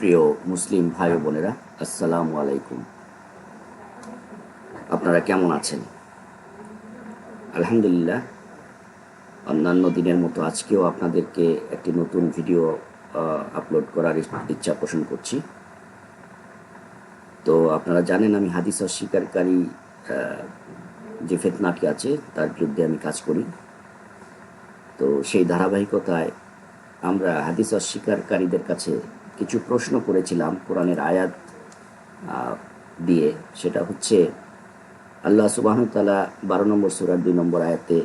প্রিয় মুসলিম ভাই বোনেরা, আসসালামু আলাইকুম। আপনারা কেমন আছেন? আলহামদুলিল্লাহ, অন্যান্য দিনের মতো আজকেও আপনাদেরকে একটি নতুন ভিডিও আপলোড করার ইচ্ছা পোষণ করছি। তো আপনারা জানেন আমি হাদিস অস্বীকারী যে ফিতনাটি আছে তার বিরুদ্ধে আমি কাজ করি। তো সেই ধারাবাহিকতায় আমরা হাদিস অস্বীকারীদের কাছে কিছু প্রশ্ন করেছিলাম কোরআনের আয়াত দিয়ে। সেটা হচ্ছে আল্লাহ সুবহানাহু ওয়া তাআলা 12 নম্বর সূরার 2 নম্বর আয়াতে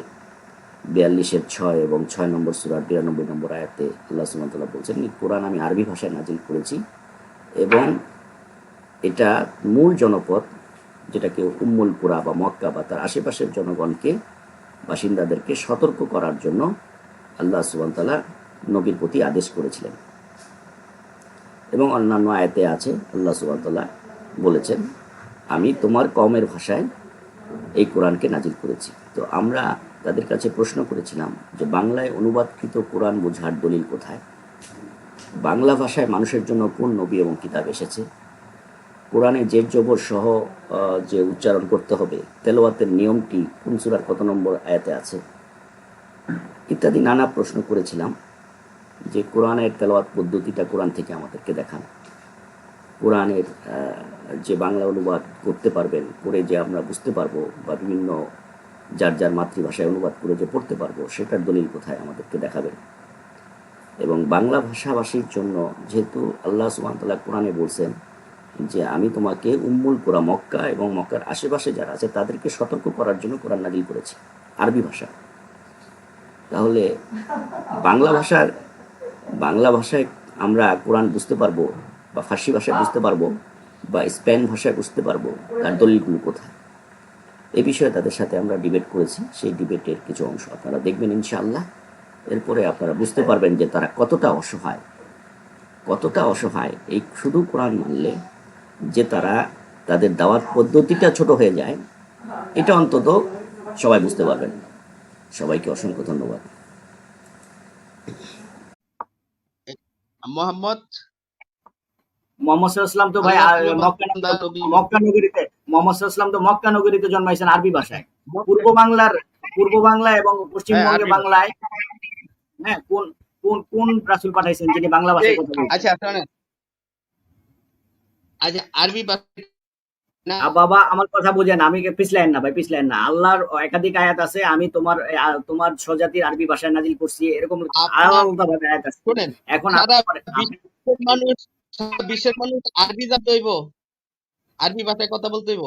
42-এর 6 এবং 6 নম্বর সূরার 92 নম্বর আয়াতে আল্লাহ সুবহানাহু ওয়া তাআলা বলছেন, এই কোরআন আমি আরবি ভাষায় নাজিল করেছি এবং এটা মূল জনপদ যেটাকে উম্মুল কুরা বা মক্কা বা তার আশেপাশের জনগণকে, বাসিন্দাদেরকে সতর্ক করার জন্য আল্লাহ সুবহানাহু ওয়া তাআলা নবীর প্রতি আদেশ করেছিলেন। এবং অন্যান্য আয়াতে আছে আল্লাহ সুবহানাহু ওয়া তাআলা বলেছেন, আমি তোমার কওমের ভাষায় এই কোরআনকে নাজিল করেছি। তো আমরা তাদের কাছে প্রশ্ন করেছিলাম যে বাংলায় অনুবাদকৃত কোরআন বোঝার দলিল কোথায়? বাংলা ভাষায় মানুষের জন্য কোন নবী এবং কিতাব এসেছে? কোরআনে জের জবর সহ যে উচ্চারণ করতে হবে, তেলাওয়াতের নিয়মটি কোন সূরার কত নম্বর আয়াতে আছে, ইত্যাদি নানা প্রশ্ন করেছিলাম। যে কোরআনের তেলাওয়াত পদ্ধতিটা কোরআন থেকে আমাদেরকে দেখান। কোরআনের যে বাংলা অনুবাদ করতে পারবেন, করে যে আমরা বুঝতে পারবো বা বিভিন্ন যার যার মাতৃভাষায় অনুবাদ করে যে পড়তে পারবো, সেটার দলিল কোথায় আমাদেরকে দেখাবেন। এবং বাংলা ভাষাভাষীর জন্য যেহেতু আল্লাহ সুবহানাহু ওয়া তাআলা কোরআনে বলছেন যে আমি তোমাকে উম্মুল কুরা মক্কা এবং মক্কার আশেপাশে যারা আছে তাদেরকে সতর্ক করার জন্য কোরআন নাজিল করেছি আরবি ভাষা। তাহলে বাংলা ভাষায় আমরা কোরআন বুঝতে পারবো বা ফার্সি ভাষায় বুঝতে পারবো বা স্পেন ভাষায় বুঝতে পারবো, তার দলিলগুলো কোথায়? এই বিষয়ে তাদের সাথে আমরা ডিবেট করেছি। সেই ডিবেটের কিছু অংশ আপনারা দেখবেন ইনশাআল্লাহ। এরপরে আপনারা বুঝতে পারবেন যে তারা কতটা অসহায় এই শুধু কোরআন মানলে যে তাদের দাওয়াত পদ্ধতিটা ছোট হয়ে যায়, এটা অন্তত সবাই বুঝতে পারবেন। সবাইকে অসংখ্য ধন্যবাদ। মোহাম্মদ সাল্লাল্লাহু তো ভাই মক্কা নগরীতে মক্কা নগরীতে জন্মাইছেন আরবি ভাষায়। পূর্ব বাংলা এবং পশ্চিমবঙ্গে বাংলায় হ্যাঁ কোন কোন কোন রাসূল পাঠাইছেন যিনি বাংলা ভাষায় কথা বলেন? আচ্ছা শুনেন, আচ্ছা আরবি না বাবা, আমার কথা বুঝেন, আমি পিছলেন না ভাই, পিছলেন না। আল্লাহর একাধিক আয়াত আছে, আমি তোমার স্বজাতির আরবি ভাষায় নাজিল করছি, এরকম আলাদা ভাবে আয়াত আছে। এখন বিশ্বের মানুষ আরবি জানতে হইব, আরবি ভাষায় কথা বলতে হইব।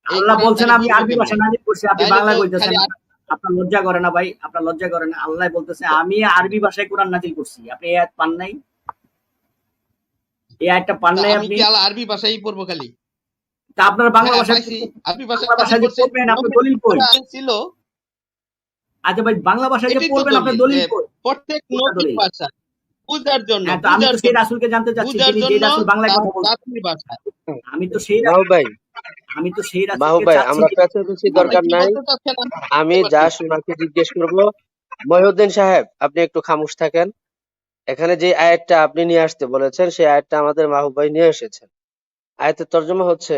আল্লাহ বলছেন আমি আরবি ভাষায় নাজিল করছি, আপনি বাংলা কইতেছেন। আপনার লজ্জা করে না ভাই? আপনার লজ্জা করে না? আল্লাহ বলতেছে আমি আরবি ভাষায় কোরআন নাজিল করছি, আপনি এই আয়াত পান নাই? এই আয়াতটা পান নাই আপনি? আমি আরবি ভাষায় পড়বো খালি। তা আপনার বাংলা ভাষায় পড়বেন, আপনার দলিল কই ছিল? আচ্ছা ভাই, বাংলা ভাষায় যে পড়বেন আপনার দলিল কই? প্রত্যেক নবীর ভাষা বুঝার জন্য, আমি তো সেই রাসূলকে জানতে চাচ্ছি যিনি যে রাসূল বাংলায় কথা বলেন। আমি তো সেই রাসূলকে আমরা কাছাকাছি দরকার নাই। আমি জাস্ট ওনাকে জিজ্ঞেস করব, মহিউদ্দিন সাহেব আপনি একটু খামোশ থাকেন। এখানে যে আয়াতটা আপনি নিয়ে আসতে বলেছেন সেই আয়াতটা আমাদের মাহবুব ভাই নিয়ে এসেছেন। আয়াতের তর্জমা হচ্ছে,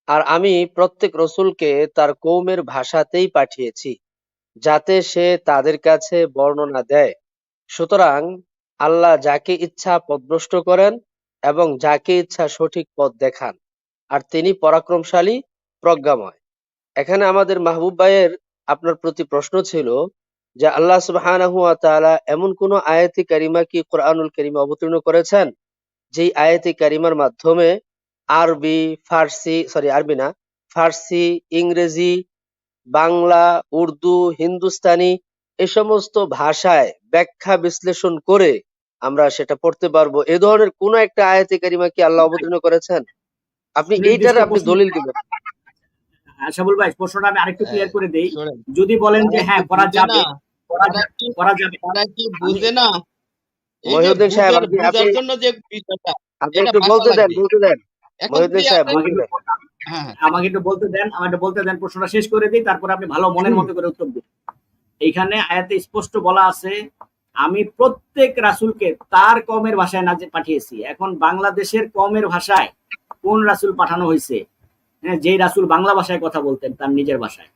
আর আমি প্রত্যেক রসুলকে তার কওমের ভাষাতেই পাঠিয়েছি যাতে সে তাদের কাছে বর্ণনা দেয়। সুতরাং আল্লাহ যাকে ইচ্ছা পথভ্রষ্ট করেন এবং যাকে ইচ্ছা সঠিক পথ দেখান, আর তিনি পরাক্রমশালী প্রজ্ঞাময়। এখানে আমাদের মাহবুব ভাইয়ের আপনার প্রতি প্রশ্ন ছিল যে আল্লাহ সুবহানাহু ওয়া তাআলা এমন কোন আয়াতে কারিমা কি কোরআনুল কারীমে অবতীর্ণ করেছেন যেই আয়াতে কারিমার মাধ্যমে ফার্সি, ইংরেজি, বাংলা, উর্দু, হিন্দুস্তানি এ সমস্ত ভাষায় ব্যাখ্যা বিশ্লেষণ করে আমরা সেটা পড়তে পারবো, এ ধরনের কোন একটা আয়াতে কারিমা কি আল্লাহ অবতীর্ণ করেছেন? আপনি আপনি দলিল দিবেন। শাবুল ভাই, প্রশ্নটা আমি আরেকটু ক্লিয়ার করে দেই। যদি বলেন যে হ্যাঁ করা যাবে, তারা কি বুঝে না? মহিউদ্দিন সাহেব আপনি জন্য যে বিষয়টা আপনি একটু বলতে দেন। মহিউদ্দিন সাহেব আমাকে একটু বলতে দেন, প্রশ্নটা শেষ করে দিই, তারপর আপনি ভালো মনের মতো করে উত্তর দিন। এইখানে আয়াতে স্পষ্ট বলা আছে আমি প্রত্যেক রাসূলকে তার কওমের ভাষায় না পাঠিয়েছি। এখন বাংলাদেশের কওমের ভাষায় কোন রাসূল পাঠানো হয়েছে? হ্যাঁ, যেই রাসূল বাংলা ভাষায় কথা বলতেন তার নিজের ভাষায়,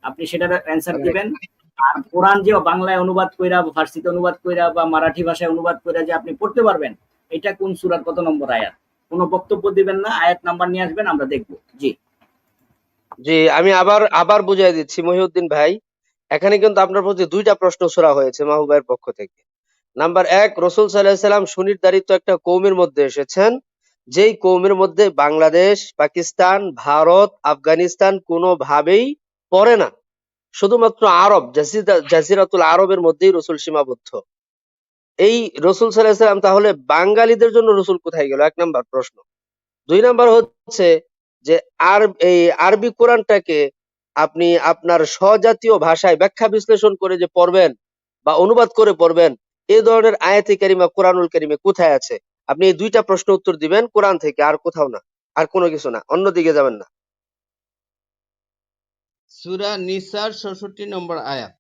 আপনি সেটার অ্যান্সার দিবেন। আর কোরআন যে বাংলায় অনুবাদ কইরা, ফার্সিতে অনুবাদ কইরা বা মারাঠি ভাষায় অনুবাদ কইরা যে আপনি পড়তে পারবেন, এটা কোন সূরার কত নম্বর আয়াত? কোনো বক্তব্য দিবেন না, আয়াত নাম্বার নিয়ে আসবেন, আমরা দেখব। জি জি, আমি আবার বুঝিয়ে দিচ্ছি মহিউদ্দিন ভাই। এখানে কিন্তু আপনার প্রতি দুইটা প্রশ্ন ছোড়া হয়েছে মাহবুব ভাইয়ের পক্ষ থেকে। নাম্বার এক, রাসূল সাল্লাল্লাহু আলাইহি সাল্লাম সুনির্ধারিত একটা কওমের মধ্যে এসেছেন, যেই কওমের মধ্যে বাংলাদেশ, পাকিস্তান, ভারত, আফগানিস্তান কোনোভাবেই পড়ে না। শুধুমাত্র আরব, জাজিরাতুল আরবের মধ্যেই রাসূল সীমাবদ্ধ। এই রাসূল সাল্লাল্লাহু আলাইহি সাল্লাম তাহলে বাঙালিদের জন্য রাসূল কোথায় গেল? এক নাম্বার প্রশ্ন। দুই নাম্বার হচ্ছে যে এই আরবি কোরআনটাকে আপনি আপনার স্বজাতীয় ভাষায় ব্যাখ্যা বিশ্লেষণ করে যে পড়বেন বা অনুবাদ করে পড়বেন, এই ধরনের আয়াতে কারিমা কোরআনুল কারিমে কোথায় আছে? আপনি এই দুইটা প্রশ্ন উত্তর দিবেন কোরআন থেকে, আর কোথাও না, আর কোনো কিছু না, অন্যদিকে যাবেন না। সূরা নিসার 66 নম্বর আয়াত।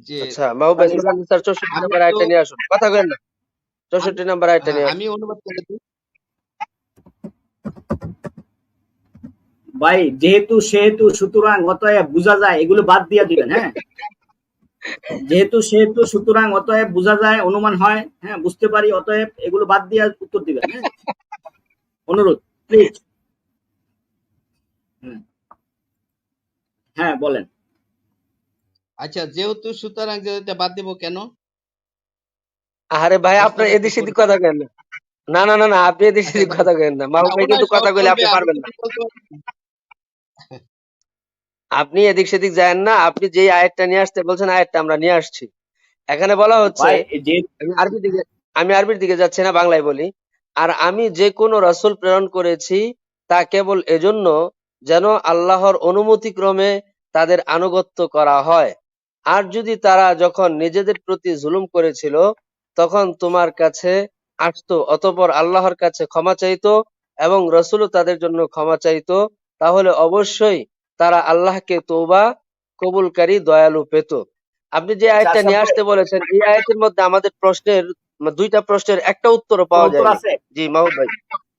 যে আচ্ছা মাহবুব ভাই, সূরা নিসার 64 আমি নম্বর তো আয়াতটা নিয়ে আসুন, কথা কইেন না। 64 নম্বর আয়াতটা হ্যাঁ, নিয়ে আসুন। আমি অনুবাদ করে দিই। ভাই, যেহেতু সেহেতু সুতরাং অতএব বোঝা যায়, এগুলো বাদ দিয়ে দিবেন। হ্যাঁ, যেহেতু সেহেতু সুতরাং অতএব বোঝা যায়, অনুমান হয়, হ্যাঁ বুঝতে পারি, অতএব এগুলো বাদ দিয়ে উত্তর দিবেন। হ্যাঁ, অনুরোধ প্লিজ। হ্যাঁ বলেন। আচ্ছা, যেহেতু সুতরাং যেটা বাদ দিব কেন? আরে ভাই, আপনার প্রশ্নটা একটু এদিক সেদিক করুন। কথা কেন? না না না না, আপনি এদিক আচ্ছা সেদিক ভাই, কথা কেন না, মাহবুব ভাই ওনার কিন্তু কথা সহজ কইলে বলবে, আপনি আমি পারবেন না। যদি বলতে আপনি এদিক সেদিক যায়েন না, আপনি যেই আয়াতটা নিয়ে আসতে বলছেন আয়াতটা আমরা নিয়ে আসছি। এখানে বলা হচ্ছে, ভাই যে আমি আরবির দিকে যাচ্ছি না, বাংলায় বলি। আর আমি যে কোনো রাসূল প্রেরণ করেছি তা কেবল এজন্য যেন আল্লাহর অনুমতি ক্রমে তাদের আনুগত্য করা হয়। আর যদি তারা যখন নিজেদের প্রতি জুলুম করেছিল তখন তোমার কাছে আসতো, অতঃপর আল্লাহর কাছে ক্ষমা চাইতো এবং রাসূলও তাদের জন্য ক্ষমা চাইতো, তাহলে অবশ্যই তারা আল্লাহকে তওবা কবুলকারী দয়ালু পেত। আপনি যে আয়াতটা আশরাফ নিয়ে ভাই, আসতে বলেছেন, এই আয়াতের মধ্যে আমাদের প্রশ্নের দুইটা প্রশ্নের একটা উত্তরও কোনো পাওয়া উত্তর যায়নি। আছে? জি মাহবুব ভাই,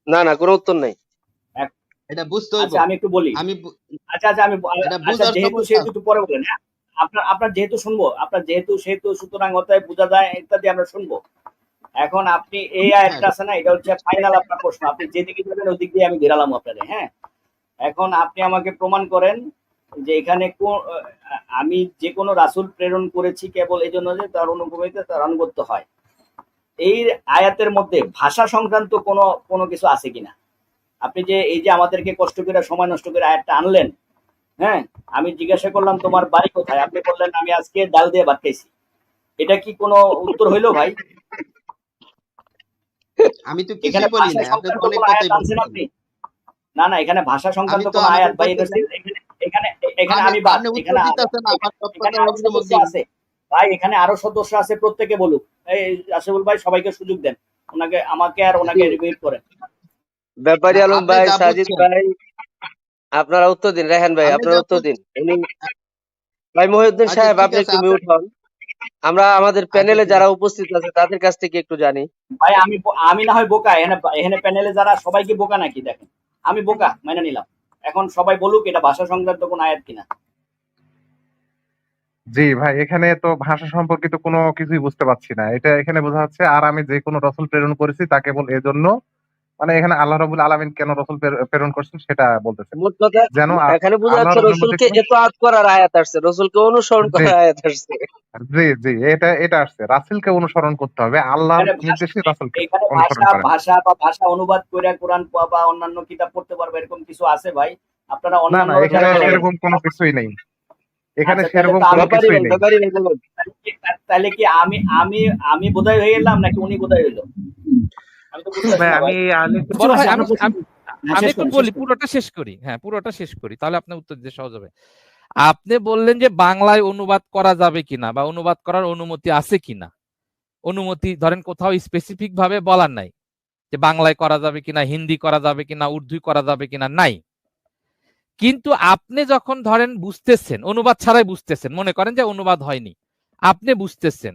না না, কোনো উত্তর নাই। এক- এটা বুঝতে হইব। আচ্ছা আমি একটু বলি। আমি আচ্ছা আচ্ছা আমি এটা আচ্ছা, বুঝার যেহেতু সমস্যা। সেহেতু একটু পরে বলেন। হ্যাঁ, আপনার যেহেতু শুনবো, আপনার যেহেতু সেহেতু সুতরাং অতএব বোঝা যায় ইত্যাদি আমরা শুনবো। এখন আপনি এই হ্যাঁ, আয়াতটা আছে না, এটা হচ্ছে ফাইনাল আপনার প্রশ্ন, আপনি যেদিকে যাবেন ওদিক দিয়ে আমি ঘেরালাম আপনাদের। হ্যাঁ, এখন আপনি আমাকে প্রমাণ করেন যে এখানে আমি যে কোনো রাসূল প্রেরণ করেছি কেবল এই জন্য যে তার অনুভূমিতে তার আনুগত্য হয়। এই আয়াতের মধ্যে ভাষা সংক্রান্ত কোনো কোনো কিছু আছে কিনা? আপনি যে এই যে আমাদেরকে কষ্ট করে সময় নষ্ট করে আয়াতটা আনলেন, হ্যাঁ, আমি জিজ্ঞাসা করলাম তোমার বাড়ি কোথায়, আপনি বললেন আমি আজকে ডাল দিয়ে ভাত খাইছি। এটা কি কোনো উত্তর হইলো ভাই? আমি তো এখানে কিছুই বলি ভাষা নাই, আপনি তো সংক্রান্ত অনেক কোনো আয়াত কথাই আনছেন বলছেন। আপনি? না না, এখানে ভাষা আমি সংক্রান্ত তো কোনো আমাদের আয়াত ভাই, এটা বলতেছি, এখানে এখানে এখানে আমি আমি বাদ, আপনি উত্তর এখানে দিতেছেন, আমার সব এখানে কথা আরো অগ্রিম সদস্য অগ্রিম। আছে ভাই, এখানে আরো সদস্য আছে, প্রত্যেকে বলুক। এই আশরাফুল ভাই, সবাইকে সুযোগ দেন, ওনাকে, আমাকে আর জি, ওনাকে রিপিট করেন। ব্যাপারী না, আলম আপনি ভাই, যা সাজিদ বুঝছেন, ভাই, আপনারা উত্তর দিন। রেহান ভাই, আপনি যা আপনারা উত্তর দিন। বুঝছেন। ভাই মহিউদ্দিন আচ্ছা সাহেব, ঠিক আপনি আছে, একটু আপনি মিউট হন। আমরা আমাদের আচ্ছা প্যানেলে ঠিক যারা আছে। উপস্থিত আছে তাদের কাছ থেকে একটু জানি। ভাই আমি না হয় বোকা, এখানে এখানে প্যানেলে যারা সবাই কি বোকা নাকি? দেখেন, আমি বোকা মেনে নিলাম, এখন সবাই বলুক এটা ভাষা সংক্রান্ত কোন আয়াত কিনা। জি ভাই, এখানে তো ভাষা সম্পর্কিত কোনো কিছুই বুঝতে পারছি না। এটা এখানে বোঝা যাচ্ছে আর আমি যে কোনো রসুল প্রেরণ করেছি তা কেবল এজন্য, মানে এখানে আল্লাহ রাব্বুল আলামিন কেন রসুল প্রেরণ করছেন সেটা বলতেছেন, মোট কথা যেন এখানে বোঝা যাচ্ছে আল্লাহর অনুমতি রসুলকে এতাআত করার আয়াত আসছে, রসুলকে অনুসরণ জি করার আয়াত আসছে। জি জি, এটা এটা আসছে, রাসূলকে অনুসরণ করতে হবে, আল্লাহর এখানে ভাষা নির্দেশে রাসূলকে এখানে অনুসরণ ভাষা করেন। ভাষা বা ভাষা অনুবাদ করে কোরআন বা অন্যান্য কিতাব পড়তে পারবে এরকম কিছু আছে ভাই? আপনারা না না, অন্যান্যরা এখানে যারা চলে গেলেন। সেরকম কোনো কিছুই নেই, এখানে আচ্ছা তাহলে সেরকম তো কোনো আমি ব্যাপারী কিছুই ভাই, নেই। ব্যাপারী ভাই বলুন। তাহলে কি আমি বোধহয় হয়ে গেলাম নাকি উনি বোধহয় হইলো? আমি তো বুঝতেছি না, না ভাই। আমি কিছু বড় ভাই, আছে আমি আপনার প্রশ্ন? আমি হ্যাঁ, আমি শেষ একটু করেন, শেষ বলি, করেন। পুরোটা শেষ করি। হ্যাঁ, পুরোটা শেষ করি, তাহলে আপনার উত্তর দিতে সহজ হবে। আপনি বললেন যে বাংলায় অনুবাদ করা যাবে কিনা বা অনুবাদ করার অনুমতি আছে কিনা। অনুমতি ধরেন কোথাও স্পেসিফিক ভাবে বলার নাই যে বাংলায় করা যাবে কিনা, হিন্দি করা যাবে কিনা, উর্দু করা যাবে কিনা, নাই। কিন্তু আপনি যখন ধরেন বুঝতেছেন, অনুবাদ ছাড়াই বুঝতেছেন, মনে করেন যে অনুবাদ হয়নি, আপনি বুঝতেছেন,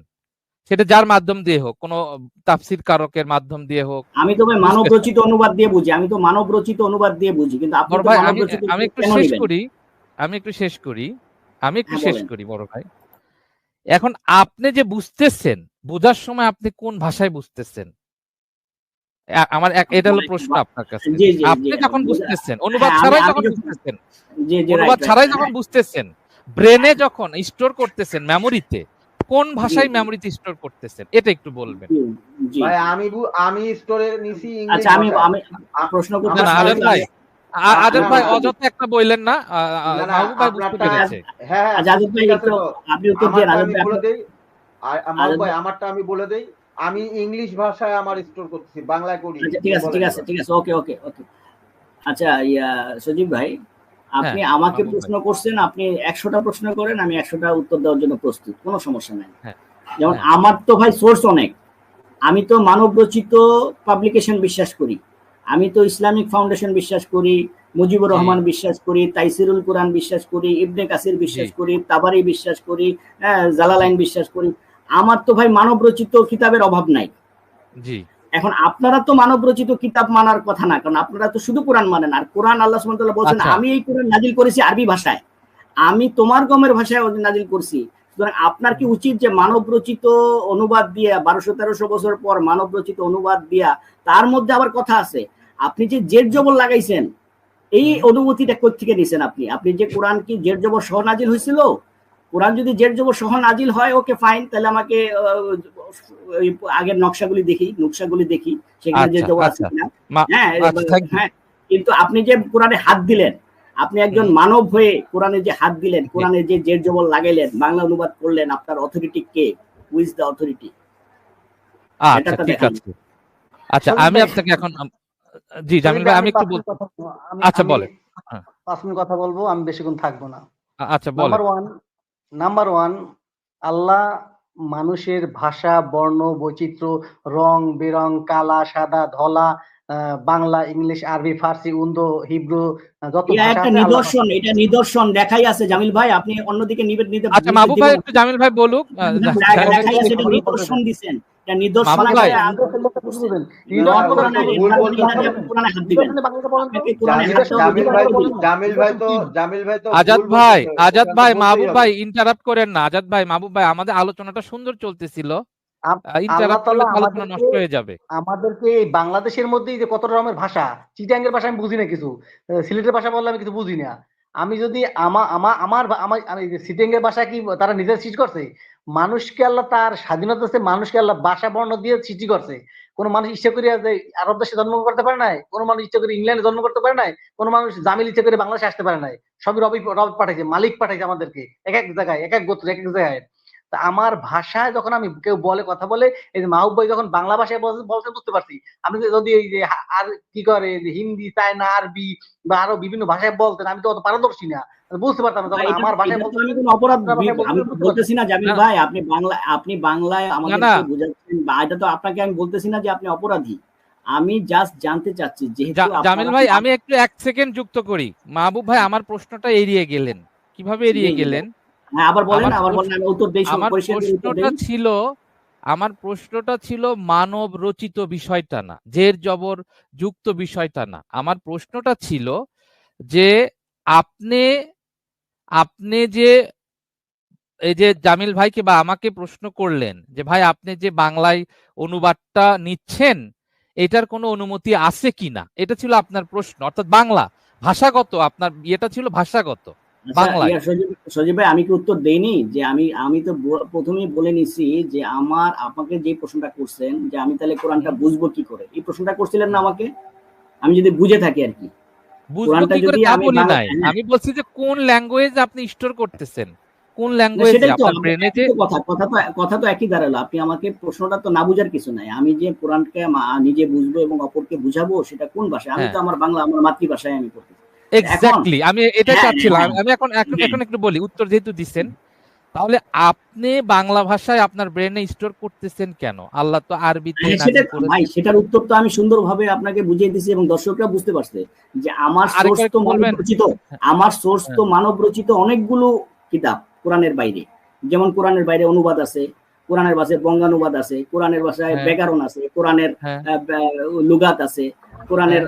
সেটা যার মাধ্যম দিয়ে হোক, কোনো তাফসির কারকের মাধ্যম দিয়ে হোক। আমি তো ভাই মানব রচিত অনুবাদ দিয়ে বুঝি, আমি তো মানব রচিত অনুবাদ দিয়ে বুঝি, কিন্তু আপনি বড় তো ভাই মানব আমি রচিত আমি একটু কেন শেষ নেবেন? করি, আমি একটু শেষ করি, হ্যাঁ বলেন। বড় ভাই। এখন আপনি যে বুঝতেছেন, বোঝার সময় আপনি কোন ভাষায় বুঝতেছেন? আমার এটা হলো প্রশ্ন আপনার কাছে। জি জি জি আপনি যখন বুঝতেছেন, অনুবাদ হ্যাঁ ছাড়াই আমি যখন যখন বুঝতেছেন, জি জি অনুবাদ রাইট ছাড়াই রাইট যখন বুঝতেছেন, ব্রেনে যখন স্টোর করতেছেন মেমোরিতে, কোন জি ভাষায় জি মেমোরিতে স্টোর করতেছেন? এটা একটু বলবেন। জি জি ভাই আমি স্টোরে নিছি ইংলিশ আচ্ছা আমি ভাষায়। আমি প্রশ্ন না করতে না আমার আজাদ চাচ্ছি ভাই, আজাদ না ভাই না অযথা একটা বললেন না, না না মাহবুব ভাই বুঝতে আপনারটা পেরেছে। হ্যাঁ আচ্ছা আজাদ ভাই ঠিক আছে একটু তো। আপনি উত্তর দেন। আমারটা আজাদ আমি ভাই বলে আপনি দেই। আর মাহবুব আজাদ ভাই ভাই আমারটা আমি বলে দেই। আমি ইংলিশ ভাষায় আমার স্টোর করতেছি, বাংলায় করি। আচ্ছা ঠিক আছে বলেন ঠিক আছে এবার। ঠিক আছে ওকে ওকে ওকে আচ্ছা সজীব ভাই, হ্যাঁ আপনি আমাকে মাহবুব ভাই, প্রশ্ন করছেন, আপনি 100টা প্রশ্ন করেন, আমি 100টা উত্তর দেওয়ার জন্য প্রস্তুত, কোনো সমস্যা নাই। হ্যাঁ যেমন হ্যাঁ আমার তো ভাই সোর্স অনেক, আমি তো মানব রচিত পাবলিকেশন বিশ্বাস করি, আমি তো ইসলামিক ফাউন্ডেশন বিশ্বাস করি, মুজিবুর জি রহমান বিশ্বাস করি, তাইসিরুল কোরআন বিশ্বাস করি, ইবনে কাসির জি বিশ্বাস করি, তাবারি বিশ্বাস করি, জি জালালাইন বিশ্বাস করি। আমার তো ভাই মানব রচিত কিতাবের অভাব নাই। জি এখন আপনারা তো মানব রচিত কিতাব মানার কথা না, কারণ আপনারা তো শুধু কোরআন মানেন, আর কোরআন আল্লাহ সুবহানাহু ওয়া তাআলা বলছেন আচ্ছা আমি এই কোরআন নাজিল করেছি আরবি ভাষায়, আমি তোমার গমের ভাষায় নাজিল করছি। সুতরাং আপনার কি উচিত যে মানব রচিত অনুবাদ দিয়ে 1200-1300 বছর পর মানব রচিত অনুবাদ দিয়া, তার মধ্যে আবার কথা আছে, আপনি যে জের জবর লাগাইছেন, এই অনুমতিটা কোত্থেকে নিছেন আপনি? আপনি যে কোরআন কি জের জবর সহ নাজিল হয়েছিল? কোরআন যদি জের জবর সহ নাজিল হয় ওকে ফাইন, তাহলে আমাকে ওই আগের নকশাগুলি দেখি সেখানে জের আচ্ছা জবর আছে আচ্ছা কিনা। মা- হ্যাঁ আচ্ছা থ্যাংক ইউ। হ্যাঁ, কিন্তু আপনি যে কোরআনে হাত দিলেন, আপনি একজন মানব হয়ে কোরআনে যে হাত দিলেন, কোরআনে যে জের জবর লাগাইলেন, বাংলা অনুবাদ করলেন, আপনার authority K? Who is the authority? আচ্ছা এটা ঠিক দেখান। আছে। আচ্ছা সজীব আমি ভাই, আপনাকে এখন জি সজীব জামিল ভাই, ভাই আমি আমি একটু 5 মিনিট কথা বলবো। আচ্ছা আমি বলেন। হ্যাঁ 5 মিনিট কথা বলবো, আমি বেশিক্ষণ থাকবো না। আচ্ছা বলেন। নাম্বার ওয়ান, আল্লাহ মানুষের ভাষা, বর্ণ, বৈচিত্র্য, রং বেরং, কালা সাদা ধলা, বাংলা, ইংলিশ, আরবি, ফার্সি, উর্দু, হিব্রু, যত এটা ভাষা একটা আছে আল্লাহ নিদর্শন, এটা নিদর্শন দেখাই আছে জামিল ভাই, আপনি অন্যদিকে নিতে আচ্ছা মাহবুব ভাই একটু জামিল ভাই বলুক, জামিল ভাই দেখাই একটু আছে, দেখি এটা বলুক। নিদর্শন দিচ্ছেন, এটা নিদর্শন মাহবুব ভাই আকারে নিদর্শন কোরআনে তো ভুল বলতেছে। কোরআনে হাত দিবেন, আপনাকে কোরআনে হাত জামিল ভাই তো আজাদ ভুল ভাই, বলতেছে। আজাদ এটা তো ভাই, বলতেই মাহবুব হবে। ভাই ইন্টারাপ্ট করেন না। আজাদ ভাই, মাহবুব ভাই, আমাদের আলোচনাটা সুন্দর চলতেছিল, আল্লাহ ইন্টারাপ্ট করলে তাআলা তো আলোচনা নষ্ট হয়ে যাবে। আমাদেরকে এই বাংলাদেশের মধ্যেই যে কত রকমের ভাষা, চিটাঙ্গের ভাষা আমি বুঝি না কিছু, সিলেটের ভাষা বললে আমি কিছু বুঝি না। আমি যদি আমি সিটাঙ্গের ভাষা কি তারা নিজের সৃষ্টি করছে? মানুষকে আল্লাহ তার স্বাধীনতা আছে, মানুষকে আল্লাহ ভাষা বর্ণ দিয়ে সৃষ্টি করছে। কোন মানুষ ইচ্ছা করে যে আরব দেশে জন্ম করতে পারে নাই, কোন মানুষ ইচ্ছা করে ইংল্যান্ডে জন্ম করতে পারে নাই, কোন মানুষ জামিল ইচ্ছা করে বাংলাদেশে আসতে পারে নাই। সবই রব পাঠাইছে, মালিক পাঠাইছে আমাদেরকে এক এক জায়গায়, এক এক গোত্র, এক এক জায়গায়। তা আমার ভাষায় যখন আমি কেউ বলে কথা বলে, এই যে মাহবুব ভাই যখন বাংলা ভাষায় বলছেন বুঝতে পারছি। আপনি যদি এই যে আর কি করে যে হিন্দি, চায়না, আরবি বা আরো বিভিন্ন ভাষায় বলতেন, আমি তো অত পারদর্শী না, বুঝতে পারতাম না। তখন আমার ভাষায় বলতেন, আমি কোনো অপরাধ আপনার ভাষায় আমি বলতেন, বুঝতে বলতেছি না জামিল না ভাই, আপনি বাংলায় না আমাদেরকে বোঝাচ্ছেন, বা এটা তো আপনাকে আমি বলতেছি না যে আপনি অপরাধী, আমি জাস্ট জানতে চাচ্ছি যেহেতু জামিল আপনারা ভাই আমি একটু 1 সেকেন্ড যুক্ত করি। মাহবুব ভাই আমার প্রশ্নটা এড়িয়ে গেলেন। কিভাবে এড়িয়ে গেলেন? হ্যাঁ আবার বলেন, আমার আমি উত্তর দেই, আমার পরিষ্কার করে উত্তর প্রশ্নটা দেই। ছিল, আমার প্রশ্নটা ছিল মানব রচিত বিষয়টা না, জের জবর যুক্ত বিষয়টা না। আমার প্রশ্নটা ছিল যে আপনি আপনি যে এই যে জামিল ভাইকে বা আমাকে প্রশ্ন করলেন যে ভাই আপনি যে বাংলায় অনুবাদটা নিচ্ছেন এটার কোনো অনুমতি আছে কিনা, এটা ছিল আপনার প্রশ্ন, অর্থাৎ বাংলা ভাষাগত, আপনার ইয়েটা ছিল ভাষাগত আচ্ছা বাংলায়। সজীব ভাই, আমি কি উত্তর দেইনি? যে আমি তো প্রথমেই বলে নিছি যে আপনাকে যে প্রশ্নটা করছেন যে আমি তাহলে কোরআনটা বুঝবো কি করে, এই প্রশ্নটা করছিলেন না আমাকে? আমি যদি বুঝে থাকি আর কি, বুঝবো কোরআনটা কি করে যদি তা আমি বলি নাই, আমি বলছি যে কোন ল্যাঙ্গুয়েজ আপনি স্টোর করতেছেন, কোন ল্যাঙ্গুয়েজে সেটাই তো আপনার ব্রেনে যে কথা তো একই দাঁড়ালো। আপনি আমাকে প্রশ্নটা তো না বুঝার কিছু নাই, আমি যে কোরআনকে নিজে বুঝবো এবং অপরকে বুঝাবো সেটা কোন ভাষায়? আমি হ্যাঁ তো আমার বাংলা, আমার মাতৃভাষায় আমি করতেছি। এখন এক্স্যাক্টলি আমি এটাই হ্যাঁ চাচ্ছিলাম। হ্যাঁ আমি এখন একটু বলি, উত্তর যেহেতু দিচ্ছেন, তাহলে আপনি বাংলা ভাষায় আপনার ব্রেনে স্টোর করতেছেন কেন? আল্লাহ তো আরবিতে নাজিল ভাই করেছেন। সেটার উত্তর তো আমি সুন্দরভাবে আপনাকে বুঝিয়ে দিছি এবং দর্শকরা বুঝতে পারছে যে আমার সোর্স আরেকবার তো একটু মানব বলবেন? রচিত, আমার সোর্স তো মানব রচিত অনেকগুলো কিতাব কোরআনের বাইরে। যেমন কোরআনের বাইরে অনুবাদ আছে, কোরআনের ভাষায় বঙ্গানুবাদ আছে, কোরআনের ভাষায় হ্যাঁ। ব্যাকরণ আছে, কোরআনের হ্যাঁ। লুগাত আছে, কোরআনের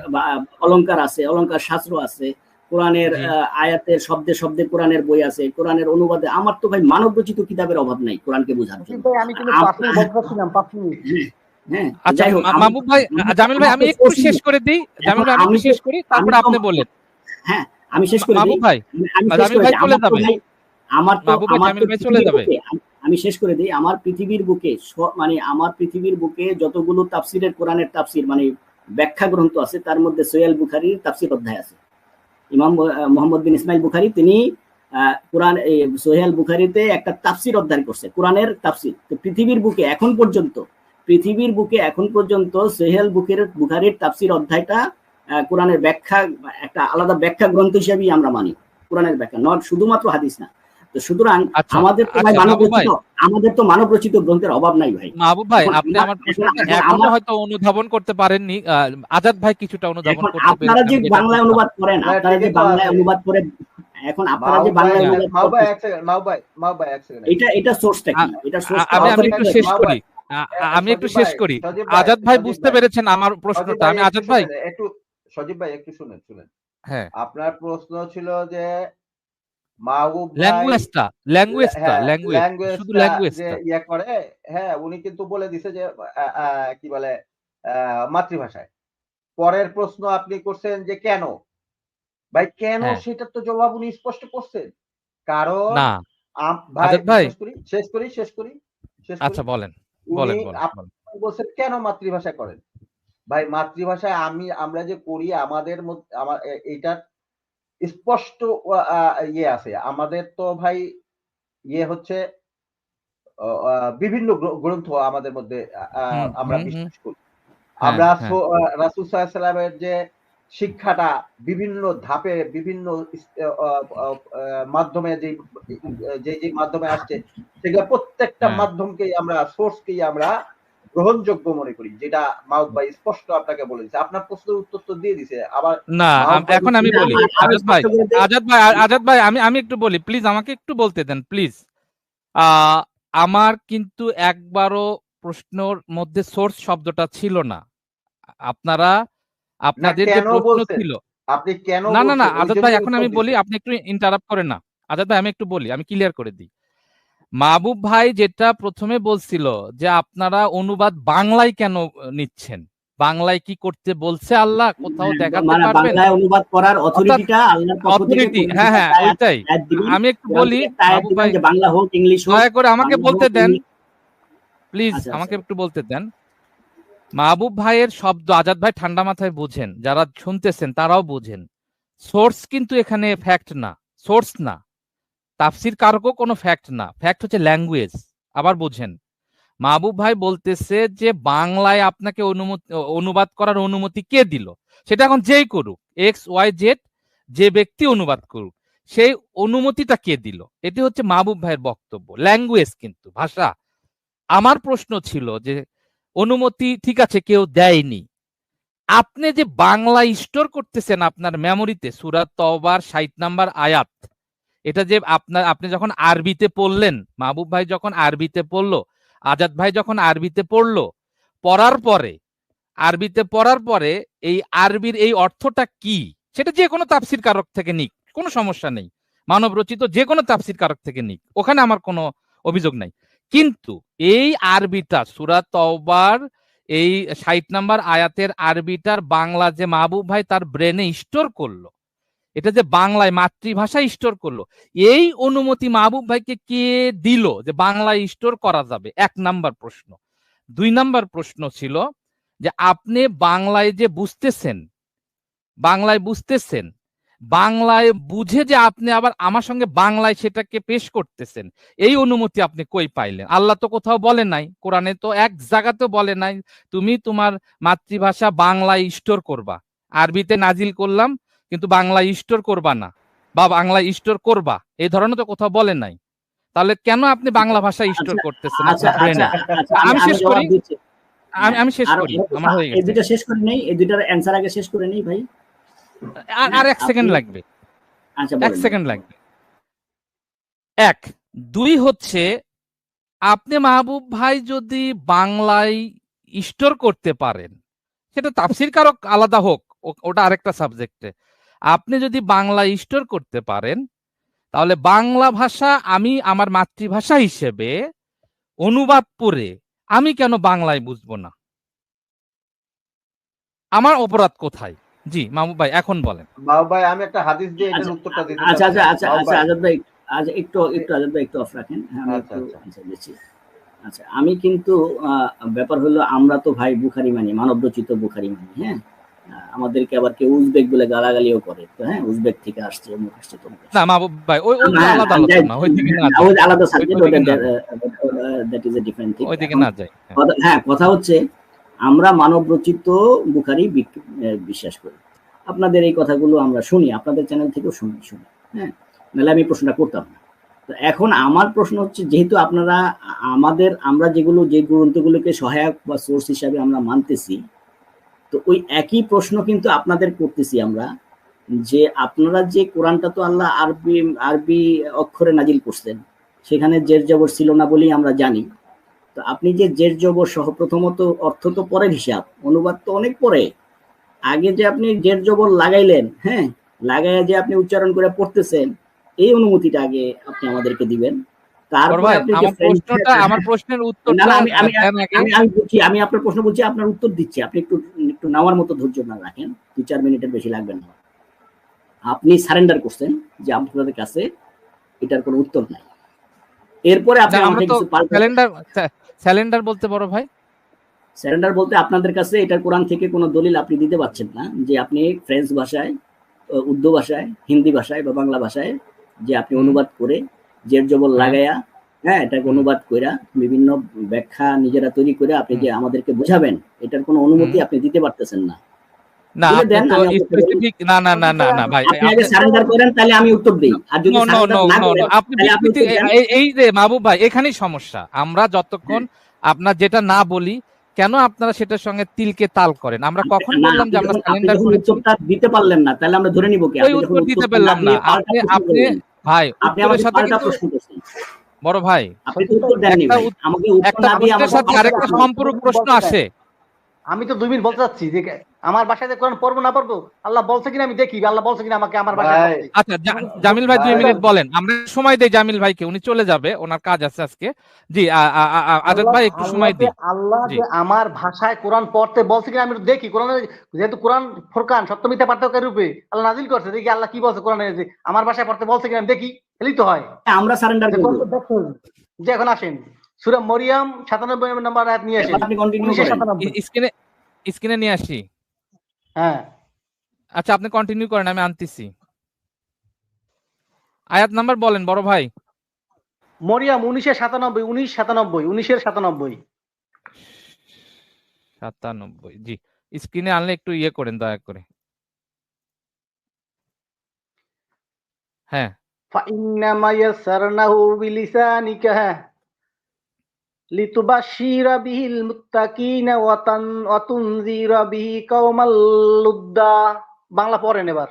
অলংকার আছে, অলংকার শাস্ত্র আছে, কোরআনের জি। আয়াতের শব্দে শব্দে কোরআনের বই আছে, কোরআনের অনুবাদে। আমার তো ভাই মানব রচিত কিতাবের অভাব নাই কোরআনকে বোঝার জন্য। ভাই আমি কিন্তু 5 মিনিট বলতে পারছিলাম, 5 মিনিট। হ্যাঁ, আচ্ছা যাই হোক, মাহবুব ভাই, জামিল ভাই আমি একটু শেষ করে দিই, জামিল ভাই আমি একটু শেষ করি, তারপরে আপনি বলেন। হ্যাঁ, আমি শেষ করে দিই। মাহবুব ভাই, আমি শেষ জামিল করে ভাই দিই। চলে যাবে। মাহবুব ভাই, জামিল ভাই চলে যাবে। আমি শেষ করে দিই। আমার পৃথিবীর বুকে মানে আমার পৃথিবীর বুকে যতগুলো তাফসিরের কোরআনের তাফসির মানে ব্যাখ্যা গ্রন্থ আছে, তার মধ্যে সহিহ বুখারীর তাফসির অধ্যায় আছে। ইমাম মুহাম্মদ বিন ইসমাইল বুখারী তিনি কোরআন সহিহ বুখারীতে একটা তাফসির অধ্যায় করছে, কোরআনের তাফসির। তো পৃথিবীর বুকে এখন পর্যন্ত সহিহ বুখারীর তাফসির অধ্যায়টা কোরআনের ব্যাখ্যা, একটা আলাদা ব্যাখ্যা গ্রন্থ হিসেবেই আমরা মানি, কোরআনের ব্যাখ্যা, নট শুধুমাত্র হাদিস না। তো সুতরাং আমাদের তো ভাই মানব রচিত গ্রন্থের অভাব নাই ভাই। মাহবুব ভাই, আপনি আমার প্রশ্নটা এখনো হয়তো অনুধাবন করতে পারেননি, আজাদ ভাই কিছুটা অনুধাবন করতে পেরেছেন। আপনারা যে বাংলায় অনুবাদ করেন, এখন আপনারা যে বাংলায় অনুবাদ মাহবুব ভাই এক সেকেন্ড এটা সোর্সটা কি? এটা সোর্স আমি একটু শেষ করি, আমি একটু শেষ করি। আজাদ ভাই বুঝতে পেরেছেন আমার প্রশ্নটা? আমি আজাদ ভাই একটু, সজীব ভাই একটু শুনেন। হ্যাঁ, আপনার প্রশ্ন ছিল যে মাহবুব ভাই ল্যাঙ্গুয়েজটা শুধু ল্যাঙ্গুয়েজটা যে ইয়ে করে, হ্যাঁ উনি কিন্তু বলে দিছে যে কি বলে মাতৃভাষায়। পরের প্রশ্ন আপনি করছেন যে কেন ভাই, কেন হ্যাঁ। সেটার তো জবাব উনি স্পষ্ট করছেন। কারণ না ভাই আজাদ ভাই, শেষ করি। আচ্ছা বলেন উনি বলেন। আপনি বলছেন কেন মাতৃভাষায় করেন। ভাই মাতৃভাষায় আমরা যে করি আমাদের মধ্যে এইটার স্পষ্ট ইয়ে আছে। আমাদের তো ভাই ইয়ে হচ্ছে বিভিন্ন গ্রন্থ আমাদের মধ্যে আমরা বিশ্বাস করি। আমরা রাসূল সাল্লাল্লাহু আলাইহি ওয়াসাল্লামের যে শিক্ষাটা বিভিন্ন ধাপে বিভিন্ন মাধ্যমে যে মাধ্যমে আসছে, সেগুলো প্রত্যেকটা মাধ্যমকেই আমরা সোর্সকেই আমরা গ্রহণযোগ্য মনে করি, যেটা মাহবুব ভাই স্পষ্ট আপনাকে বলে দিয়েছে। আপনার প্রশ্নের উত্তর তো দিয়ে দিছে। আবার না এখন আমি বলি আজাদ ভাই আমি একটু বলি প্লিজ, আমাকে একটু বলতে দেন প্লিজ। আমার কিন্তু একবারও প্রশ্নের মধ্যে সোর্স শব্দটা ছিল না। আপনাদের যে প্রশ্ন ছিল, আপনি কেন না আজাদ ভাই, এখন আমি বলি, আপনি একটু ইন্টারাপ্ট করেন না। আজাদ ভাই আমি একটু বলি, আমি ক্লিয়ার করে দিই। মাহবুব ভাই যেটা প্রথমে বলছিল যে আপনারা অনুবাদ বাংলায় কেন নিচ্ছেন, বাংলায় কি করতে বলছে আল্লাহ, কোথাও দেখাতে পারবেন? বাংলায় অনুবাদ করার অথরিটিটা আল্লাহর পক্ষ থেকে। হ্যাঁ ওইটাই আমি একটু বলি। মাহবুব ভাই বাংলা হোক ইংলিশ হোক, দয়া করে আমাকে বলতে দেন প্লিজ, আমাকে একটু বলতে দেন। মাহবুব ভাইয়ের শব্দ আজাদ ভাই ঠান্ডা মাথায় বুঝেন, যারা শুনতেছেন তারাও বুঝেন। সোর্স কিন্তু এখানে ফ্যাক্ট না, সোর্স না, তাফসির কারকও কোনো ফ্যাক্ট না, ফ্যাক্ট হচ্ছে ল্যাঙ্গুয়েজ। আবার বুঝেন, মাহবুব ভাই বলতেছে যে বাংলায় আপনাকে অনুবাদ করার অনুমতি কে দিল? সেটা এখন যেই করুক, XYZ যে ব্যক্তি অনুবাদ করুক, সেই অনুমতিটা কে দিল? এটি হচ্ছে মাহবুব ভাইয়ের বক্তব্য। ল্যাঙ্গুয়েজ কিন্তু ভাষা। আমার প্রশ্ন ছিল যে অনুমতি ঠিক আছে কেউ দেয়নি, আপনি যে বাংলা স্টোর করতেছেন আপনার মেমোরিতে, সূরা তওবার 60 নাম্বার আয়াত, এটা যে আপনি যখন আরবিতে পড়লেন, মাহবুব ভাই যখন আরবিতে পড়লো, আজাদ ভাই যখন আরবিতে পড়লো, আরবিতে পড়ার পরে এই আরবির এই অর্থটা কি, সেটা যে কোনো তাফসির কারক থেকে নিক, কোনো সমস্যা নেই, মানব রচিত যে কোনো তাফসির কারক থেকে নিক, ওখানে আমার কোনো অভিযোগ নাই। কিন্তু এই আরবিটা সূরা তওবার এই 60 নাম্বার আয়াতের আরবিটার বাংলা যে মাহবুব ভাই তার ব্রেনে স্টোর করলো, এটা যে বাংলায় মাতৃভাষায় স্টোর করলো, এই অনুমতি মাহবুব ভাইকে কে দিল যে বাংলায় স্টোর করা যাবে? 1 নাম্বার প্রশ্ন। 2 নাম্বার প্রশ্ন ছিল যে আপনি বাংলায় যে বুঝতেছেন, বাংলায় বুঝে যে আপনি আবার আমার সঙ্গে বাংলায় সেটাকে পেশ করতেছেন, এই অনুমতি আপনি কই পাইলেন? আল্লাহ তো কোথাও বলে নাই, কোরআনে তো এক জায়গাতেও বলে নাই তুমি তোমার মাতৃভাষা বাংলায় স্টোর করবা। আরবিতে নাজিল করলাম কিন্তু বাংলা স্টোর করবা না, বা বাংলা স্টোর করবা, এই ধরনের তো কোথাও বলে নাই। তাহলে কেন আপনি বাংলা ভাষা স্টোর করতেছেন? আমি শেষ করি, আমার হয়ে গেছে। এই দুইটা শেষ করে নেই, এই দুইটার অ্যানসার আগে শেষ করে নেই ভাই। আর 1 সেকেন্ড লাগবে, আচ্ছা 1 সেকেন্ড লাগবে। 1 দুই হচ্ছে, আপনি মাহবুব ভাই যদি বাংলায় স্টোর করতে পারেন, সেটা তাফসীর কারক আলাদা হোক, ওটা আরেকটা সাবজেক্টে, আপনি যদি বাংলা স্টোর করতে পারেন, তাহলে বাংলা ভাষা আমি আমার মাতৃভাষা হিসেবে অনুবাদ করে আমি কেন বাংলায় বুঝবো না? আমার অপরাধ কোথায়? জি মাহবুব ভাই এখন বলেন। বাবু ভাই আমি একটা হাদিস দিয়ে এটার উত্তরটা দিতে আচ্ছা চাচ্ছি। আচ্ছা আচ্ছা বাবু আচ্ছা ভাই, আজাদ ভাই, আচ্ছা একটু আজাদ ভাই একটু অফ রাখেন, হ্যাঁ, আমি আচ্ছা একটু আচ্ছা আনসার দিচ্ছি। আচ্ছা, আমি কিন্তু ব্যাপার হলো আমরা তো ভাই বুখারি মানি, মানব রচিত বুখারি মানি, হ্যাঁ। আমাদেরকে আবার কেউ উজবেক বলে গালাগালিও করে, তো হ্যাঁ, উজবেক থেকে আসছে, অমুক আসছে, তমুক আসছে। না মাহবুব ভাই, ওইগুলো হ্যাঁ, আলাদা আমি যাই, আলোচনা, ওইদিকে না যাই, ওই আলাদা সাবজেক্ট, ওইদিকে না যাই, that is a different thing. ওইদিকে এখন না যাই। হ্যাঁ। হ্যাঁ, কথা হচ্ছে আমরা মানব রচিত বুখারি বিশ্বাস করি। আপনাদের এই কথাগুলো আমরা শুনি, আপনাদের চ্যানেল থেকেও শুনি, হ্যাঁ, নাহলে আমি প্রশ্নটা করতাম না। তো এখন আমার প্রশ্ন হচ্ছে, যেহেতু আপনারা আমরা যে গ্রন্থগুলোকে সহায়ক বা সোর্স হিসাবে আমরা মানতেছি, তো ওই একই প্রশ্ন কিন্তু আপনাদের করতেছি আমরা, যে আপনারা যে কোরআনটা তো আল্লাহ আরবি অক্ষরে নাজিল করছেন, সেখানে জের জবর ছিল না বলেই আমরা জানি। তো আপনি যে জের জবর সহ, প্রথমত অর্থ তো পরের হিসাব, অনুবাদ তো অনেক পরে, আগে যে আপনি জের জবর লাগাইলেন, হ্যাঁ, লাগাইয়া যে আপনি উচ্চারণ করে পড়তেছেন, এই অনুমতিটা আগে আপনি আমাদেরকে দিবেন। বড় তারপরে ভাই আপনি যে আমার প্রশ্নের না উত্তরটা না, আমি আমি দেন আগে। আমি আমি বলছি, আমি আপনার প্রশ্ন বলছি, আপনার উত্তর দিচ্ছি, আপনি একটু একটু নেওয়ার মতো ধৈর্য না রাখেন, 2-4 মিনিটের বেশি লাগবে না। আপনি সারেন্ডার করছেন যে আপনাদের কাছে এটার কোনো উত্তর নাই, এরপরে আপনি না, আমরা আমাকে তো কিছু পাল্টা। স্যালেন্ডার বলতে বড় ভাই, সারেন্ডার বলতে আপনাদের কাছে এটার কোরআন থেকে কোনো দলিল আপনি দিতে পারছেন না, যে আপনি ফ্রেঞ্চ ভাষায়, উর্দু ভাষায়, হিন্দি ভাষায় বা বাংলা ভাষায় যে আপনি অনুবাদ করে জের জবর হ্যাঁ। লাগাইয়া, হ্যাঁ, এটাকে অনুবাদ কইরা বিভিন্ন ব্যাখ্যা নিজেরা তৈরি করে আপনি যে আমাদেরকে বোঝাবেন, এটার কোনো অনুমতি আপনি দিতে পারতেছেন না। না বলে আপনি দেন, তো আমি আপনাকে বলি, স্পেসিফিক, না না না না না ভাই, আপনি আগে সারেন্ডার করেন, তাহলে আমি উত্তর দেই, আর যদি নো নো সারেন্ডার নো না নো করেন আপনি তাহলে আপনি বিকৃতি, উত্তর দেন। এই যে মাহবুব ভাই, এখানেই সমস্যা। আমরা যতক্ষণ আপনার যেটা না বলি, কেন আপনারা সেটার সঙ্গে তিলকে তাল করেন? আমরা কখন না, বললাম যে আমরা আপনি স্যালেন্ডার যখন করেছি? উত্তরটা দিতে পারলেন না, তাহলে আমরা ধরে নিব কি ওই আপনি যখন উত্তর দিতে উত্তরটা না পারলাম না। দিয়ে পাল্টা আপনি প্রশ্ন আপনি করলেন। ভাই আপনি উত্তরের আমাকে সাথে পাল্টা কিন্তু প্রশ্ন করছেন, বড় ভাই, আপনি তো উত্তর দেননি একটা ভাই, আমাকে উত্তর একটা না দিয়ে প্রশ্নের আমাকে সাথে পাল্টা আরেকটা প্রশ্ন সম্পূরক প্রশ্ন আসে। আমি তো 2 মিনিট বলতে চাচ্ছি যে আমার বাসায় যে কোরআন পড়বো না পড়বো, আল্লাহ বলছে কিনা আমি দেখি, আল্লাহ বলছে কিনা আমাকে আমার বাসায় ভাই, পড়তে। আচ্ছা জামিল ভাই 2 ভাই, মিনিট বলেন, আমরা সময় দেই জামিল ভাইকে, উনি চলে যাবে, ওনার কাজ আছে আজকে। জি আজাদ ভাই একটু সময় দিই। আল্লাহ জি যে আমার ভাষায় কোরআন পড়তে বলছে কিনা আমি একটু দেখি। কোরআনে যেহেতু কোরআন ফুরকান, সত্য মিথ্যা পার্থক্যের রূপে আল্লাহ নাজিল করছে, দেখি আল্লাহ কি বলছে কোরআনে, যে আমার ভাষায় পড়তে বলছে কিনা আমি দেখি, এলেই তো হয়। আমরা সারেন্ডার যে করব। কোরআন দেখুন, যে এখন আসেন সূরা মরিয়ম 97 নম্বর আয়াত নিয়ে আসেন, আপনি কন্টিনিউ করেন। 1997। স্ক্রিনে নিয়ে আসি। হ্যাঁ, আচ্ছা আপনি কন্টিনিউ করেন, আমি আনতেছি। আয়াত নাম্বার বলেন বড় ভাই। মরিয়ম 1997, 97, জি স্ক্রিনে আনলে একটু ইয়ে করেন দয়া করে। হ্যাঁ, ফাইন্নামা ইয়াসসারনাহু বিলিসানিকা লিতুবাশশিরা বিহিল মুত্তাকিনা ওয়া তুনযিরা বিহি কওমাল লুদ্দা। বাংলা পড়েন এবার।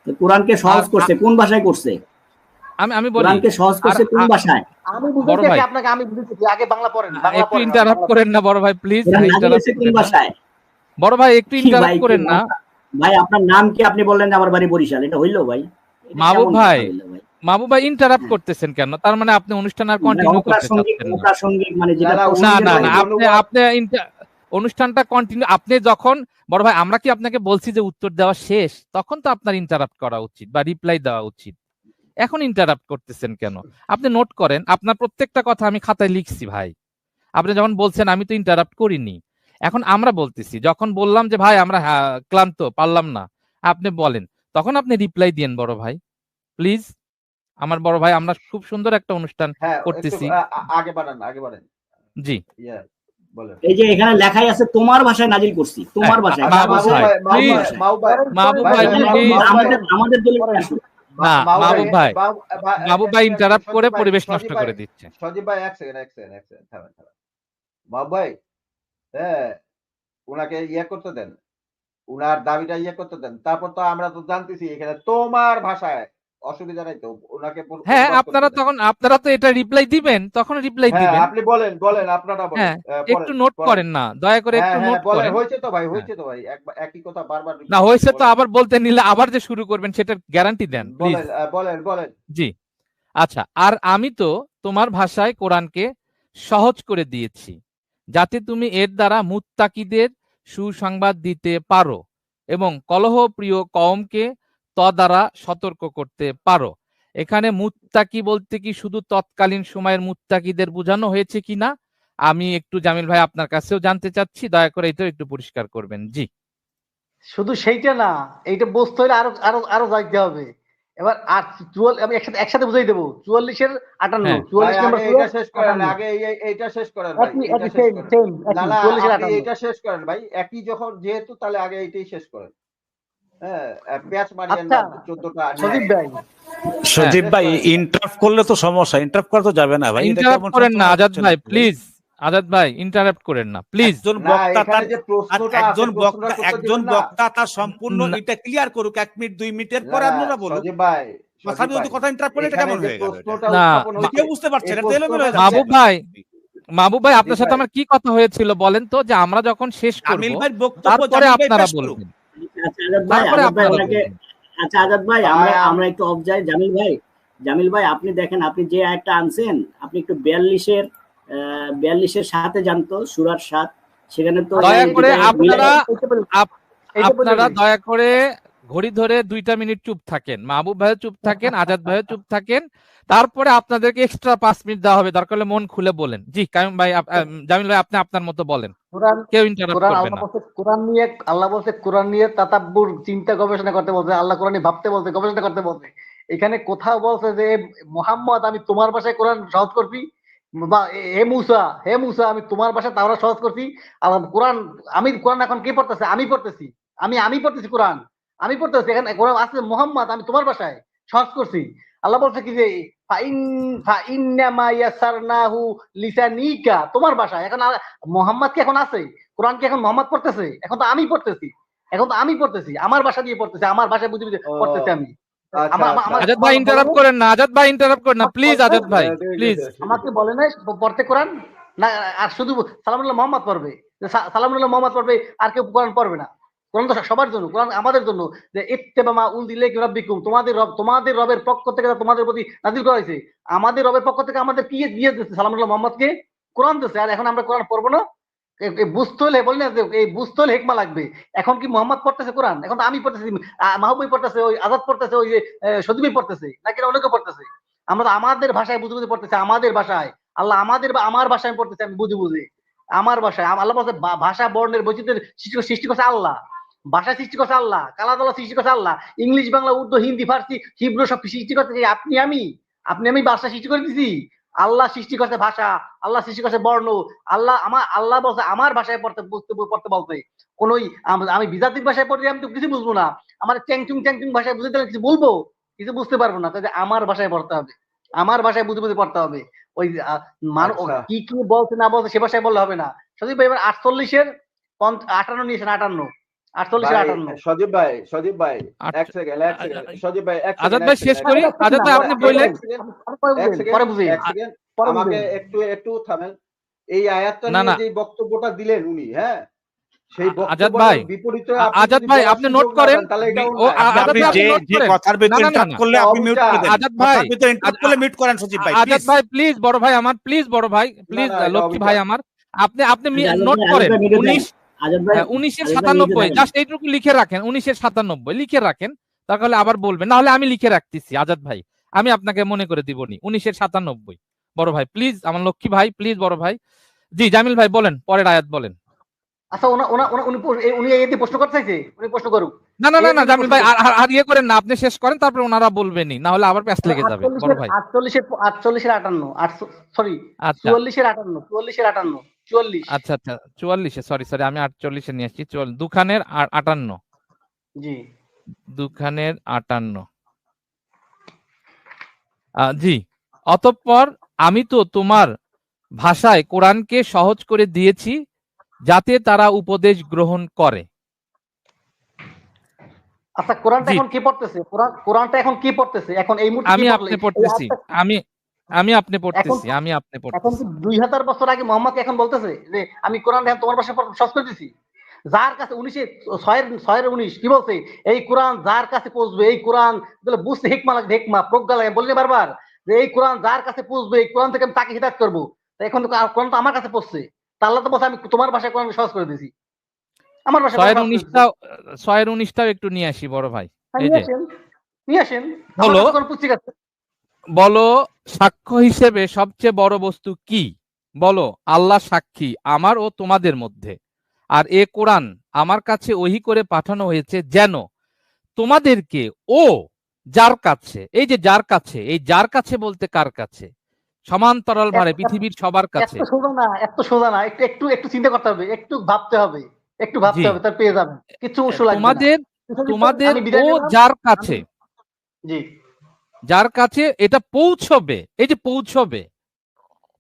তো কোরআনকে সহজ করছে কোন ভাষায় করছে? আমি বলি, কোরআনকে সহজ করছে কোন ভাষায়? আমি বড় ভাই বুঝাইতেছি আপনাকে, আমি বুঝাইতেছি, আগে বাংলা পড়েন, বাংলা একটু পড়েন, ইন্টারাপ্ট করেন না বড় ভাই, প্লিজ কোরআন নাজিল ইন্টারাপ্ট হয়েছে কোন করেন না ভাষায়? বড় ভাই, একটু কি ভাই, ইন্টারাপ্ট কি করেন না। ভাষা? ভাই আপনার নাম কি? আপনি বললেন যে আমার বাড়ি বরিশাল, এটা হইলো ভাই? এটা মাহবুব কেমন কথা ভাই, হইলো ভাই? মাহবুব ভাই ইন্টারাপ্ট হ্যাঁ। করতেছেন কেন? তার মানে আপনি অনুষ্ঠান আর মানে কন্টিনিউ করতে চাচ্ছেন না। অপ্রাসঙ্গিক মানে যেটা না, প্রশ্ন না উনি না ভাই, না, যে আপনি আপনি অনুষ্ঠানটা কন্টিনিউ, আপনি যখন বড় ভাই, আমরা কি আপনাকে বলছি যে উত্তর দেওয়া শেষ? তখন তো আপনার ইন্টারাপ্ট করা উচিত বা রিপ্লাই দেওয়া উচিত। এখন ইন্টারাপ্ট করতেছেন কেন? আপনি নোট করেন, আপনার প্রত্যেকটা কথা আমি খাতায় লিখছি ভাই। আপনি যখন বলছেন আমি তো ইন্টারাপ্ট করিনি, এখন আমরা বলতেছি, যখন বললাম যে ভাই আমরা ক্লান্ত, পারলাম না, আপনি বলেন, তখন আপনি রিপ্লাই দিয়েন বড় ভাই, প্লিজ। আমার বড় ভাই, আমরা খুব সুন্দর একটা অনুষ্ঠান হ্যাঁ, একটু করতেছি। আগে বাড়ান। জি ইয়া, বলেন। এই যে এখানে লেখাই আছে তোমার ভাষায় নাজিল করছি, তোমার ভাষায়, আচ্ছা, কার ভাষায়? মাহবুব ভাই, আমাদের দলিল আসুন। না মাহবুব ভাই, মাহবুব ভাই ইন্টারাপ্ট করে সজীব ভাই, পরিবেশ নষ্ট করে দিচ্ছে। সজীব ভাই এক সেকেন্ড থামেন। মাহবুব ভাই, হ্যাঁ, উনাকে করতে দেন, উনার দাবিটা করতে দেন। তারপর তো আমরা তো জানতেছি এখানে তোমার ভাষায় অসুবিধা নাই তো, ওনাকে হ্যাঁ, অনুবাদ করতে দেন। আপনারা তো এটা রিপ্লাই দিবেন, তখন রিপ্লাই হ্যাঁ দিবেন। আপনি বলেন আপনারা বলেন, হ্যাঁ, পড়েন একটু নোট পড়েন। করেন না, দয়া করে হ্যাঁ একটু হ্যাঁ নোট বলেন, করেন। হয়েছে তো ভাই, হ্যাঁ। হয়েছে তো ভাই, একই কথা বারবার না repeat হয়েছে করছেন, তো বলেন। আবার বলতে নিলে আবার যে শুরু করবেন সেটার গ্যারান্টি দেন প্লিজ। বলেন। জি, আচ্ছা। আর আমি তো তোমার ভাষায় কোরআনকে সহজ করে দিয়েছি, যাতে তুমি এর দ্বারা মুত্তাকিদের সুসংবাদ দিতে পারো এবং কলহপ্রিয় কওমকে দ্বারা সতর্ক করতে পারো। এখানে মুত্তাকি বলতে কি শুধু তৎকালীন সময়ের মুত্তাকিদের বোঝানো হয়েছে কিনা আমি একটু জামিল ভাই আপনার কাছেও জানতে চাচ্ছি, দয়া করে এটা একটু পরিষ্কার করবেন। জি, শুধু সেইটা না, এইটা বুঝতে হলে আরো আরো আরো যাইতে হবে। এবার আর আমি একসাথে বুঝাই দেবো। 44-58, হ্যাঁ। 44 ভাই নম্বর আগে সূরা এটা শেষ করেন, 58। আগে এইটা শেষ করেন ভাই, একই এইটা একই শেষ সেম করেন। সেম না একই না 44-58। আপনি এইটা শেষ করেন ভাই, একই যখন যেহেতু, তাহলে আগে এইটাই শেষ করেন। হ্যাঁ, প্যাচ মারিয়েন আচ্ছা না 14টা সজীব ভাই, সজীব শেষ ভাই, করেন। ইন্টারাপ্ট করলে তো সমস্যা, ইন্টারাপ্ট করা তো যাবে না ভাই, এটা ইন্টারাপ্ট কেমন করেন না সবসময় আজাদ হচ্ছে ভাই, নাকি ভাই? প্লিজ। আজাদ ভাই ইন্টারাপ্ট করেন না প্লিজ। একজন না বক্তা এখানে তার যে প্রশ্নটা আছে, প্রশ্নটা করতে একজন দিবেন না। বক্তা তার সম্পূর্ণ এটা ক্লিয়ার করুক 1 মিনিট 2 মিনিটের না পরে না আপনারা বলুন। সজীব ভাই, মাথার মধ্যে কথা ইন্টারাপ্ট করলে এটা এখানে কেমন যে হয়ে গেল? এটা প্রশ্নটা না, উত্থাপন হয়েছে, কেউ বুঝতে পারছে এই না, এটা এলোমেলো হয়ে মাহবুব যাচ্ছে। ভাই, মাহবুব ভাই আপনার সাথে ভাই। আমার কি কথা হয়েছিল বলেন তো, যে আমরা যখন শেষ করব জামিল ভাইয়ের বক্তব্য তারপরে জামিল ভাই আপনারা পেশ করুক। বলবেন, আচ্ছা আজাদ ভাই, তারপরে আপনারা ওনাকে, বলবেন। আচ্ছা আজাদ ভাই, ভাই, আমরা একটু অফ যাই। জামিল ভাই আপনি দেখেন, আপনি যে আয়াতটা আনছেন, আপনি একটু 42-এর সাথে জানতো, সূরার 7, সেখানে তো দয়া এই করে যেটা আপনারা এইটা বলে আপনারা দিই। দয়া করে ঘড়ি ধরে 2টা মিনিট চুপ থাকেন, মাহবুব ভাইও চুপ থাকেন, আজাদ ভাইও চুপ থাকেন, তারপরে আপনাদেরকে এক্সট্রা 5 মিনিট দেওয়া হবে, দরকার হলে মন খুলে বলেন। জি কাইম ভাই, জামিল ভাই আপনি আপনার মতো বলেন, কোরআন কেউ ইন্টারাপ্ট কোরআন করবে আল্লাহ না। বলছে, আল্লাহ বলছে কোরআন নিয়ে তাতাব্বুর, চিন্তা গবেষণা করতে বলছে। আল্লাহ কোরআন নিয়ে ভাবতে বলছে, গবেষণা করতে বলছে। এখানে কোথাও বলছে যে মুহাম্মদ আমি তোমার ভাষায় কোরআন সহজ করছি, বা হে মুসা আমি তোমার ভাষায় তাওরাত সহজ করছি। আর কোরআন এখন কে পড়তেছে? আমি পড়তেছি। আমি পড়তেছি কোরআন, আমি পড়তেছি। এখানে কোরআন আছে মুহাম্মদ আমি তোমার ভাষায় সহজ করছি। আল্লাহ বলছে কি যে লিসানিকা, তোমার ভাষায়। এখন মোহাম্মদ কি এখন আছে? কোরআন কি এখন মোহাম্মদ পড়তেছে? এখন তো আমি পড়তেছি, আমার ভাষা দিয়ে পড়তেছি, আমার ভাষায় বুঝে বুঝে পড়তেছি আমি। আচ্ছা আজাদ ভাই ইন্টারাপ্ট করেন না, আজাদ ভাই ইন্টারাপ্ট করেন না প্লিজ, আজাদ ভাই প্লিজ। আমাকে বলে নাই পড়তে কোরআন না, আর শুধু সালামুল্লাহ মোহাম্মদ পড়বে, সালামুল্লাহ মোহাম্মদ পড়বে, আর কেউ কোরআন পড়বে না। কোরআন তো সবার জন্য, কোরআন আমাদের জন্য। যে ইত্তেবা উনজিলা রাব্বিকুম, তোমাদের রবের পক্ষ থেকে তোমাদের প্রতি নাযিল করা হয়েছে। আমাদের রবের পক্ষ থেকে আমাদের কি দিয়ে দিচ্ছে? সালামুল্লাহ মোহাম্মদকে কোরআন দিচ্ছে। আর এখন আমরা কোরআন পড়বো না? বুঝতে হলে বলি না যে এই বুঝতে হলে হেকমা লাগবে। এখন কি মোহাম্মদ পড়তেছে কোরআন? এখন তো আমি পড়তেছি, মাহবুব পড়তেছে, ওই আজাদ পড়তেছে, ওই যে সজীব পড়তেছে, নাকি অনেকে পড়তেছে। আমরা তো আমাদের ভাষায় বুঝে বুঝে পড়তেছি, আমাদের ভাষায়। আল্লাহ আমার ভাষায় পড়তেছে, আমি বুঝে বুঝে আমার ভাষায়। আল্লাহ বলছে ভাষা বর্ণের বৈচিত্র্যের সৃষ্টি করছে আল্লাহ, ভাষা সৃষ্টি করছে আল্লাহ, কালাদালা সৃষ্টি করছে আল্লাহ, ইংলিশ বাংলা উর্দু হিন্দি ফার্সি হিব্রু সব সৃষ্টি করছে আপনি আমি ভাষা সৃষ্টি করে দিছি। আল্লাহ সৃষ্টি করছে ভাষা, আল্লাহ সৃষ্টি করছে বর্ণ। আল্লাহ বলছে আমার ভাষায় পড়তে বলতে। কোন আমি বিজাতিক ভাষায় পড়লে আমি তো কিছু বুঝবো না। আমার চ্যাংচুং ভাষায় বুঝতে গেলে কিছু বলবো, কিছু বুঝতে পারবো না। তাই আমার ভাষায় পড়তে হবে, আমার ভাষায় বুঝে বুঝে পড়তে হবে। ওই কি কি বলছে না বলছে সে ভাষায় বললে হবে না। সজীব ভাই এবার 48-এর 58 নিয়েছেন, 48 সজীব ভাই এক সেকেন্ড সজীব ভাই এক আজাদ ভাই শেষ করি, আজাদ ভাই আপনি বললেন। পরে বুঝি। আমাকে একটু থামেন। এই আয়াতটা নিয়ে যে বক্তব্যটা দিলেন উনি, হ্যাঁ, সেই আজাদ ভাই, বক্তব্যের বিপরীতে আজাদ ভাই আপনি নোট করেন, তাহলে এটা আপনি যে কথার ভিতরে ইন্টারাপ্ট করলে আপনি মিউট করে দেন। আজাদ ভাই, কথার ভিতরে ইন্টারাপ্ট করলে মিউট করেন সজীব ভাই, আজাদ ভাই প্লিজ, বড় ভাই আমার প্লিজ, বড় ভাই প্লিজ, লক্ষ্মী ভাই আমার, আপনি নোট করেন 1997, জাস্ট এইটুকু লিখে রাখেন, 1997 লিখে রাখেন, তাহলে আবার বলবেন, না হলে আমি লিখে রাখতেছি আজাদ ভাই, আমি আপনাকে মনে করে দিবনি। 1997 বড় ভাই প্লিজ, আমার লক্ষ্মী ভাই প্লিজ, বড় ভাই। জি জামিল ভাই বলেন, পরের আয়াত বলেন। আচ্ছা উনি এই প্রশ্ন করতে চাইছে, উনি প্রশ্ন করুক। না জামিল ভাই আর ইয়ে করেন না, আপনি শেষ করেন, তারপর ওনারা বলবেনই, না হলে আবার প্যাচ লেগে যাবে বড় ভাই। 48-এর 58, সরি 44-এর 58, 44-এর 58, 44। আচ্ছা 44-এ, সরি আমি 48-এ নিয়ে আসছি। দুখানের 58। জি, দুখানের 58। জি, অতঃপর আমি তো তোমার ভাষায় কোরআনকে সহজ করে দিয়েছি যাতে তারা উপদেশ গ্রহণ করে। আচ্ছা কোরআনটা জি। এখন কি পড়তেছে? কোরআনটা এখন কি পড়তেছে? এখন এই মুহূর্তে আমি কি আপনি পড়লে? পড়তেছি আমি আপনি এখন পড়তেছি আমি আপনি এখন পড়তেছি কি 2000 বছর আগে মোহাম্মদ এখন বলতেছে যে আমি কোরআন এখন তোমার ভাষায় সহজ করে দিছি? যার কাছে 19 কি বলছে? এই কোরআন যার কাছে পৌঁছবে, এই কোরআন বুঝতে হিকমা লাগবে, হিকমা প্রজ্ঞা লাগে, বললে বারবার যে এই কোরআন যার কাছে পৌঁছবে, এই কোরআন থেকে আমি তাকে হিদায়াত করবো। এখন তো কোরআন তো আমার কাছে পৌঁছছে, তা আল্লাহ তো বলছে আমি তোমার ভাষায় কোরআন সহজ করে দিছি, আমার ভাষায় কোরআন সহজ করে দিছি। 19টাও একটু নিয়ে আসি বড় ভাই। এই যে নিয়ে আসেন, আমার বলো কাছে কোন পুস্তিকা আছে? বলো সাক্ষ্য হিসেবে সবচেয়ে বড় বস্তু কি? বলো আল্লাহ সাক্ষী আমার ও তোমাদের মধ্যে, আর এ কোরআন আমার কাছে ওহী করে পাঠানো হয়েছে যেন তোমাদেরকে ও যার কাছে, এই যে যার কাছে, এই যার কাছে বলতে কার কাছে? সমান্তরাল ভাবে পৃথিবীর সবার কাছে। এত সোজা না, একটু একটু একটু চিন্তা করতে হবে, একটু ভাবতে হবে, জি। তার পেয়ে যাবেন, কিছু উৎস লাগবে না। তোমাদের আমি বিদায় ও নিলাম। যার কাছে, জি যার কাছে এটা পৌঁছবে, এই যে পৌঁছবে,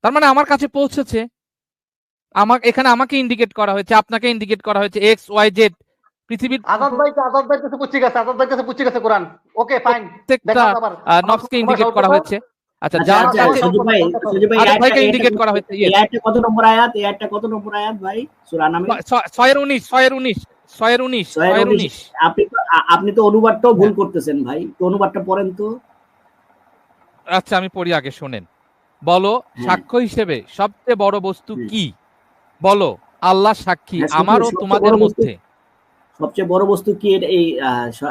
তার মানে আমার কাছে পৌঁছেছে। এখানে আমাকে ইন্ডিকেট করা হয়েছে, আপনাকে ইন্ডিকেট করা হয়েছে, এক্স ওয়াই জেড পৃথিবীর আজাদ ভাই কাছে পুস্তিকা আছে, আজাদ ভাই কাছে পুস্তিকা আছে কোরআন। ওকে ফাইন, প্রত্যেকটা নফসকে ইন্ডিকেট করা হয়েছে। আচ্ছা, আচ্ছা যার আচ্ছা কাছে সজীব ভাই আরেক ভাইকে ইন্ডিকেট করা হয়েছে। এই আয়াতটা কত নম্বর আয়াত? এই আয়াতটা কত নম্বর আয়াত ভাই সূরা নামে? 6-19 আপনি তো অনুবাদটাও ভুল করতেছেন ভাই, তো অনুবাদটা পড়েন তো। আচ্ছা আমি পড়ি, আগে শোনেন। বলো সাক্ষ্য হিসেবে সবচেয়ে বড় বস্তু কি? বলো আল্লাহ সাক্ষী আমার ও তোমাদের মধ্যে। সবচেয়ে বড় বস্তু কি? এই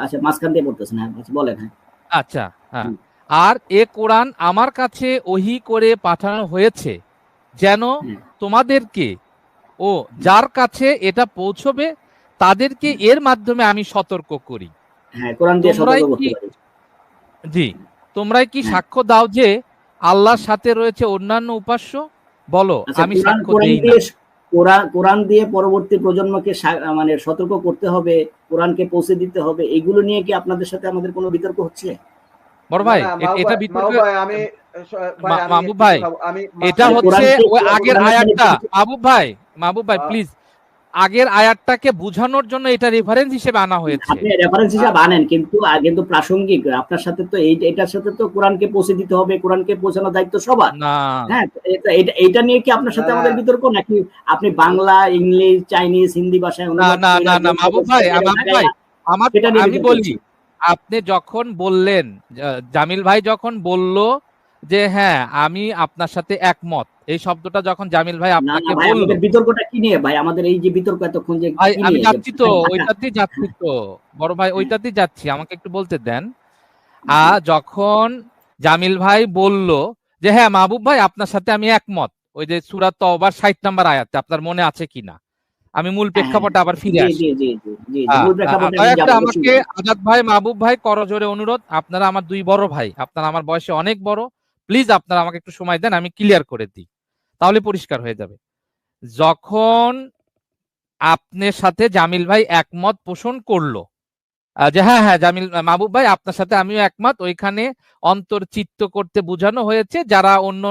আচ্ছা মাঝখান দিয়ে পড়তেছেন, হ্যাঁ বলেন। হ্যাঁ আচ্ছা, হ্যাঁ। আর এ কোরআন আমার কাছে ওহী করে পাঠানো হয়েছে যেন তোমাদেরকে ও যার কাছে এটা পৌঁছবে তাদেরকে এর মাধ্যমে আমি সতর্ক করি। হ্যাঁ কোরআন দিয়ে সতর্ক করতে পারি। জি, তোমরাই কি সাক্ষ্য দাও যে আল্লাহর সাথে রয়েছে অন্যান্য উপাস্য? বলো আমি সাক্ষ্য দেই না। কোরআন দিয়ে পরবর্তী প্রজন্মকে মানে সতর্ক করতে হবে, কোরআনকে পৌঁছে দিতে হবে, এগুলো নিয়ে কি আপনাদের সাথে আমাদের কোনো বিতর্ক হচ্ছে? বড় ভাই এটা বিতর্ক মাহবুব ভাই, এটা হচ্ছে ওই আগের আয়াতটা। মাহবুব ভাই প্লিজ, আগের আয়াতটাকে বোঝানোর জন্য এটা রেফারেন্স হিসেবে আনা হয়েছে। আপনি রেফারেন্স হিসেবে আনেন, কিন্তু প্রাসঙ্গিক আপনার সাথে তো এটার সাথে তো কোরআনকে পৌঁছে দিতে হবে, কোরআনকে পৌঁছানোর দায়িত্ব সবার। না হ্যাঁ এটা নিয়ে কি আপনার সাথে আমাদের বিতর্ক, নাকি আপনি বাংলা, ইংলিশ, চাইনিজ, হিন্দি ভাষায় না মাহবুব ভাই আমি বলি, আপনি যখন বললেন, জামিল ভাই যখন বলল যে হ্যাঁ আমি আপনার সাথে একমত, এই শব্দটা যখন জামিল ভাই আপনাকে বলল, বিতর্কটা কি নিয়ে ভাই? আমাদের এই যে বিতর্ক এতক্ষণ যে আমি যাচ্ছি তো ওইটাতেই যাচ্ছি তো বড় ভাই, ওইটাতেই যাচ্ছি, আমাকে একটু বলতে দেন। যখন জামিল ভাই বলল যে হ্যাঁ মাহবুব ভাই আপনার সাথে আমি একমত, ওই যে সূরা তওবার 60 নম্বর আয়াতে, আপনার মনে আছে কিনা? আমি মূল প্রেক্ষাপটে আবার ফিরে আসি। আমাকে আজাদ ভাই, মাহবুব ভাই, করজোরে অনুরোধ, আপনারা আমার দুই বড় ভাই, আপনারা আমার বয়সে অনেক বড়, প্লিজ আপনারা আমাকে একটু সময় দেন, আমি ক্লিয়ার করে দিই, তাহলে পরিষ্কার হয়ে যাবে। যখন আপনার সাথে জামিল ভাই একমত পোষণ করলো যে হ্যাঁ জামিল মাহবুব ভাই আপনার সাথে আমিও একমত, ওইখানে অন্তর্চিত্ত করতে বোঝানো হয়েছে যারা অন্য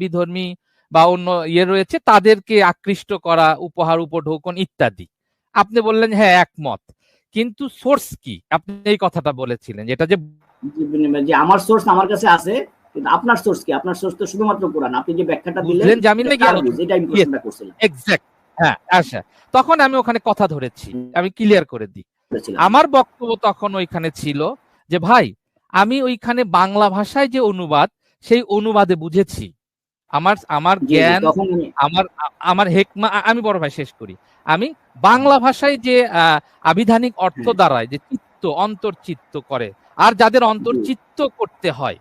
বিধর্মী বা অন্য রয়েছে তাদেরকে আকৃষ্ট করা, উপহার, উপঢৌকন ইত্যাদি। আপনি বললেন হ্যাঁ একমত, কিন্তু সোর্স কি? আপনি এই কথাটা বলেছিলেন, যেটা যে আমার সোর্স আমার কাছে আছে, কিন্তু আপনার সোর্স কি? আপনার সোর্স তো শুধুমাত্র কোরআন। আপনি যে ব্যাখ্যাটা দিলেন জামিল ভাই, এটা আমি প্রশ্নটা করছিলাম। এক্স্যাক্ট, হ্যাঁ আচ্ছা, তখন আমি ওখানে কথা ধরেছি, আমি ক্লিয়ার করে দিই। আমার বক্তব্য তখন ওইখানে ছিল যে ভাই আমি ওইখানে বাংলা ভাষায় যে অনুবাদ, সেই অনুবাদে বুঝেছি, আমার জ্ঞান, আমার হেকমা, আমি বড় ভাই শেষ করি, আমি বাংলা ভাষায় যে আবিধানিক অর্থ দ্বারায় যে চিত্ত, অন্তর্চিত্ত করে, আর যাদের অন্তর্চিত্ত করতে হয়,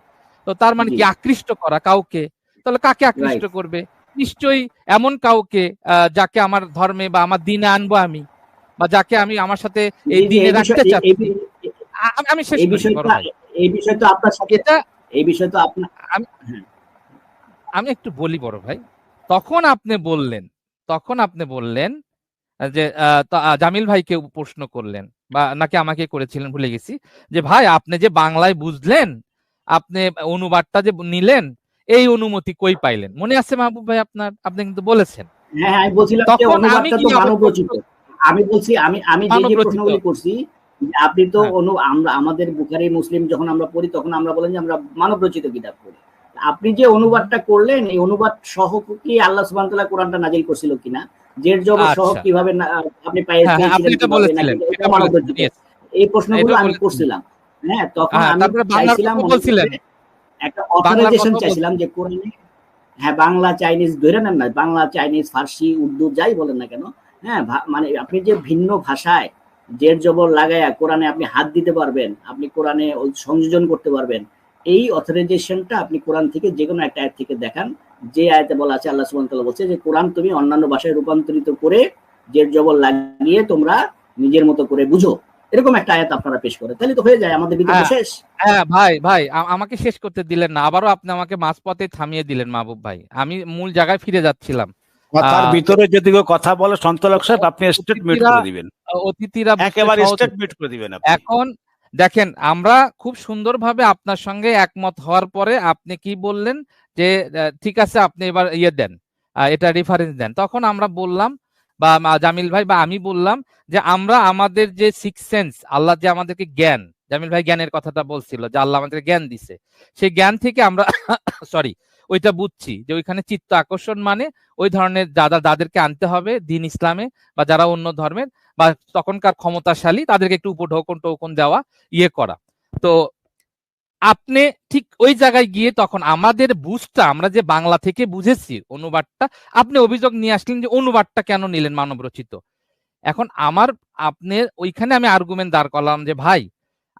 তো তার মানে কি আকৃষ্ট করা কাউকে, তাহলে কাকে আকৃষ্ট করবে? নিশ্চয়ই এমন কাউকে যাকে আমার ধর্মে বা আমার দিনে আনবো আমি, বা যাকে আমি আমার সাথে এই দিনে রাখতে চাচ্ছি। আমি শেষ করি বড় ভাই, এই বিষয় তো আপনার সাথে, এই বিষয় তো আপনার, আমি একটু বলি বড় ভাই। তখন আপনি বললেন যে জামিল ভাইকে প্রশ্ন করলেন, বা নাকি আমাকে করেছিলেন ভুলে গেছি, যে ভাই আপনি যে বাংলায় বুঝলেন, আপনি অনুবাদটা যে নিলেন, এই অনুমতি কই পাইলেন? মনে আছে মাহবুব ভাই আপনার? আপনি কিন্তু বলেছেন। হ্যাঁ আমি বলছিলাম যে অনুবাদটা তো মানবরচিত। আমি বলছি আমি যে প্রশ্নগুলি করছি যে আপনি তো হ্যাঁ। আমরা আমাদের বুখারী মুসলিম যখন আমরা পড়ি তখন আমরা বলেন যে আমরা মানব রচিত কিতাব পড়ি। আপনি যে অনুবাদটা করলেন এই অনুবাদ সহ কি আল্লাহ সুবহানাহু ওয়া তাআলা কোরআনটা নাজিল করছিল কিনা, জের জবর সহ আচ্ছা, কিভাবে আপনি হ্যাঁ হ্যাঁ, আপনি পেয়েছিলেন এটা কিভাবে, নাকি বলেছিলেন, এটা এটা মানব বলেছিলেন, রচিত, yes, এই প্রশ্নগুলো এটা আমি বলেছিলেন। করছিলাম। হ্যাঁ, তখন হ্যাঁ, আমি তারপরে বাংলার চাইছিলাম কথা ওনাদের বলছিলেন, কাছে একটা বাংলার অথরাইজেশন কথাও চাইছিলাম বলছিলেন। যে কোরআনে, হ্যাঁ, বাংলা চাইনিজ ধরে নেন না, বাংলা চাইনিজ ফার্সি উর্দু যাই বলেন না কেন, হ্যাঁ, মানে আপনি যে ভিন্ন ভাষায় জের জবর লাগায়া কোরআনে আপনি হাত দিতে পারবেন, আপনি কোরআনে সংযোজন করতে পারবেন, এই অথরাইজেশনটা আপনি কোরআন থেকে যে কোনো একটা আয়াত থেকে দেখান, যে আয়াতে বলা আছে আল্লাহ সুবহানাহু ওয়া তাআলা বলছে যে কোরআন তুমি অন্যান্য ভাষায় রূপান্তরিত করে জের জবর লাগিয়ে তোমরা নিজের মতো করে বুঝো, এরকম একটা আয়াত আপনারা পেশ করে, তাহলে তো হয়ে যায়, আমাদের বিতর্ক হ্যাঁ শেষ। হ্যাঁ ভাই ভাই, আমাকে শেষ করতে দিলেন না, আবারও আপনি আমাকে মাঝপথে থামিয়ে দিলেন মাহবুব ভাই, আমি মূল জায়গায় ফিরে যাচ্ছিলাম। কথার ভিতরে যদি কেউ কথা বলে সন্তলক সাহেব আপনি স্টেট মিউট করে দিবেন, অতিথিরা বুঝতে একেবারে সহজ স্টেট হচ্ছে। মিউট করে দিবেন আপনি। এখন দেখেন, আমরা খুব সুন্দরভাবে আপনার সঙ্গে একমত হওয়ার পরে আপনি কি বললেন যে ঠিক আছে আপনি এবার ইয়ে দেন, এটা রেফারেন্স দেন, তখন আমরা বললাম বা জামিল ভাই বা আমি বললাম যে আমরা আমাদের যে সিক্স সেন্স, আল্লাহ যে আমাদেরকে জ্ঞান, জামিল ভাই জ্ঞানের কথাটা বলছিল যে আল্লাহ আমাদেরকে জ্ঞান দিছে, সেই জ্ঞান থেকে আমরা সরি ওইটা বুঝছি যে ওইখানে চিত্ত আকর্ষণ মানে ওই ধরনের যাদেরকে আনতে হবে দিন ইসলামে বা যারা অন্য ধর্মের বা তখনকার ক্ষমতাশালী তাদেরকে একটু উপঢৌকন টোকন দেওয়া, ইয়ে করা। তো আপনি ঠিক ওই জায়গায় গিয়ে তখন আমাদের বুঝটা, আমরা যে বাংলা থেকে বুঝেছি অনুবাদটা, আপনি অভিযোগ নিয়ে আসলেন যে অনুবাদটা কেন নিলেন মানব রচিত। এখন আপনার ওইখানে আমি আর্গুমেন্ট দাঁড় করলাম যে ভাই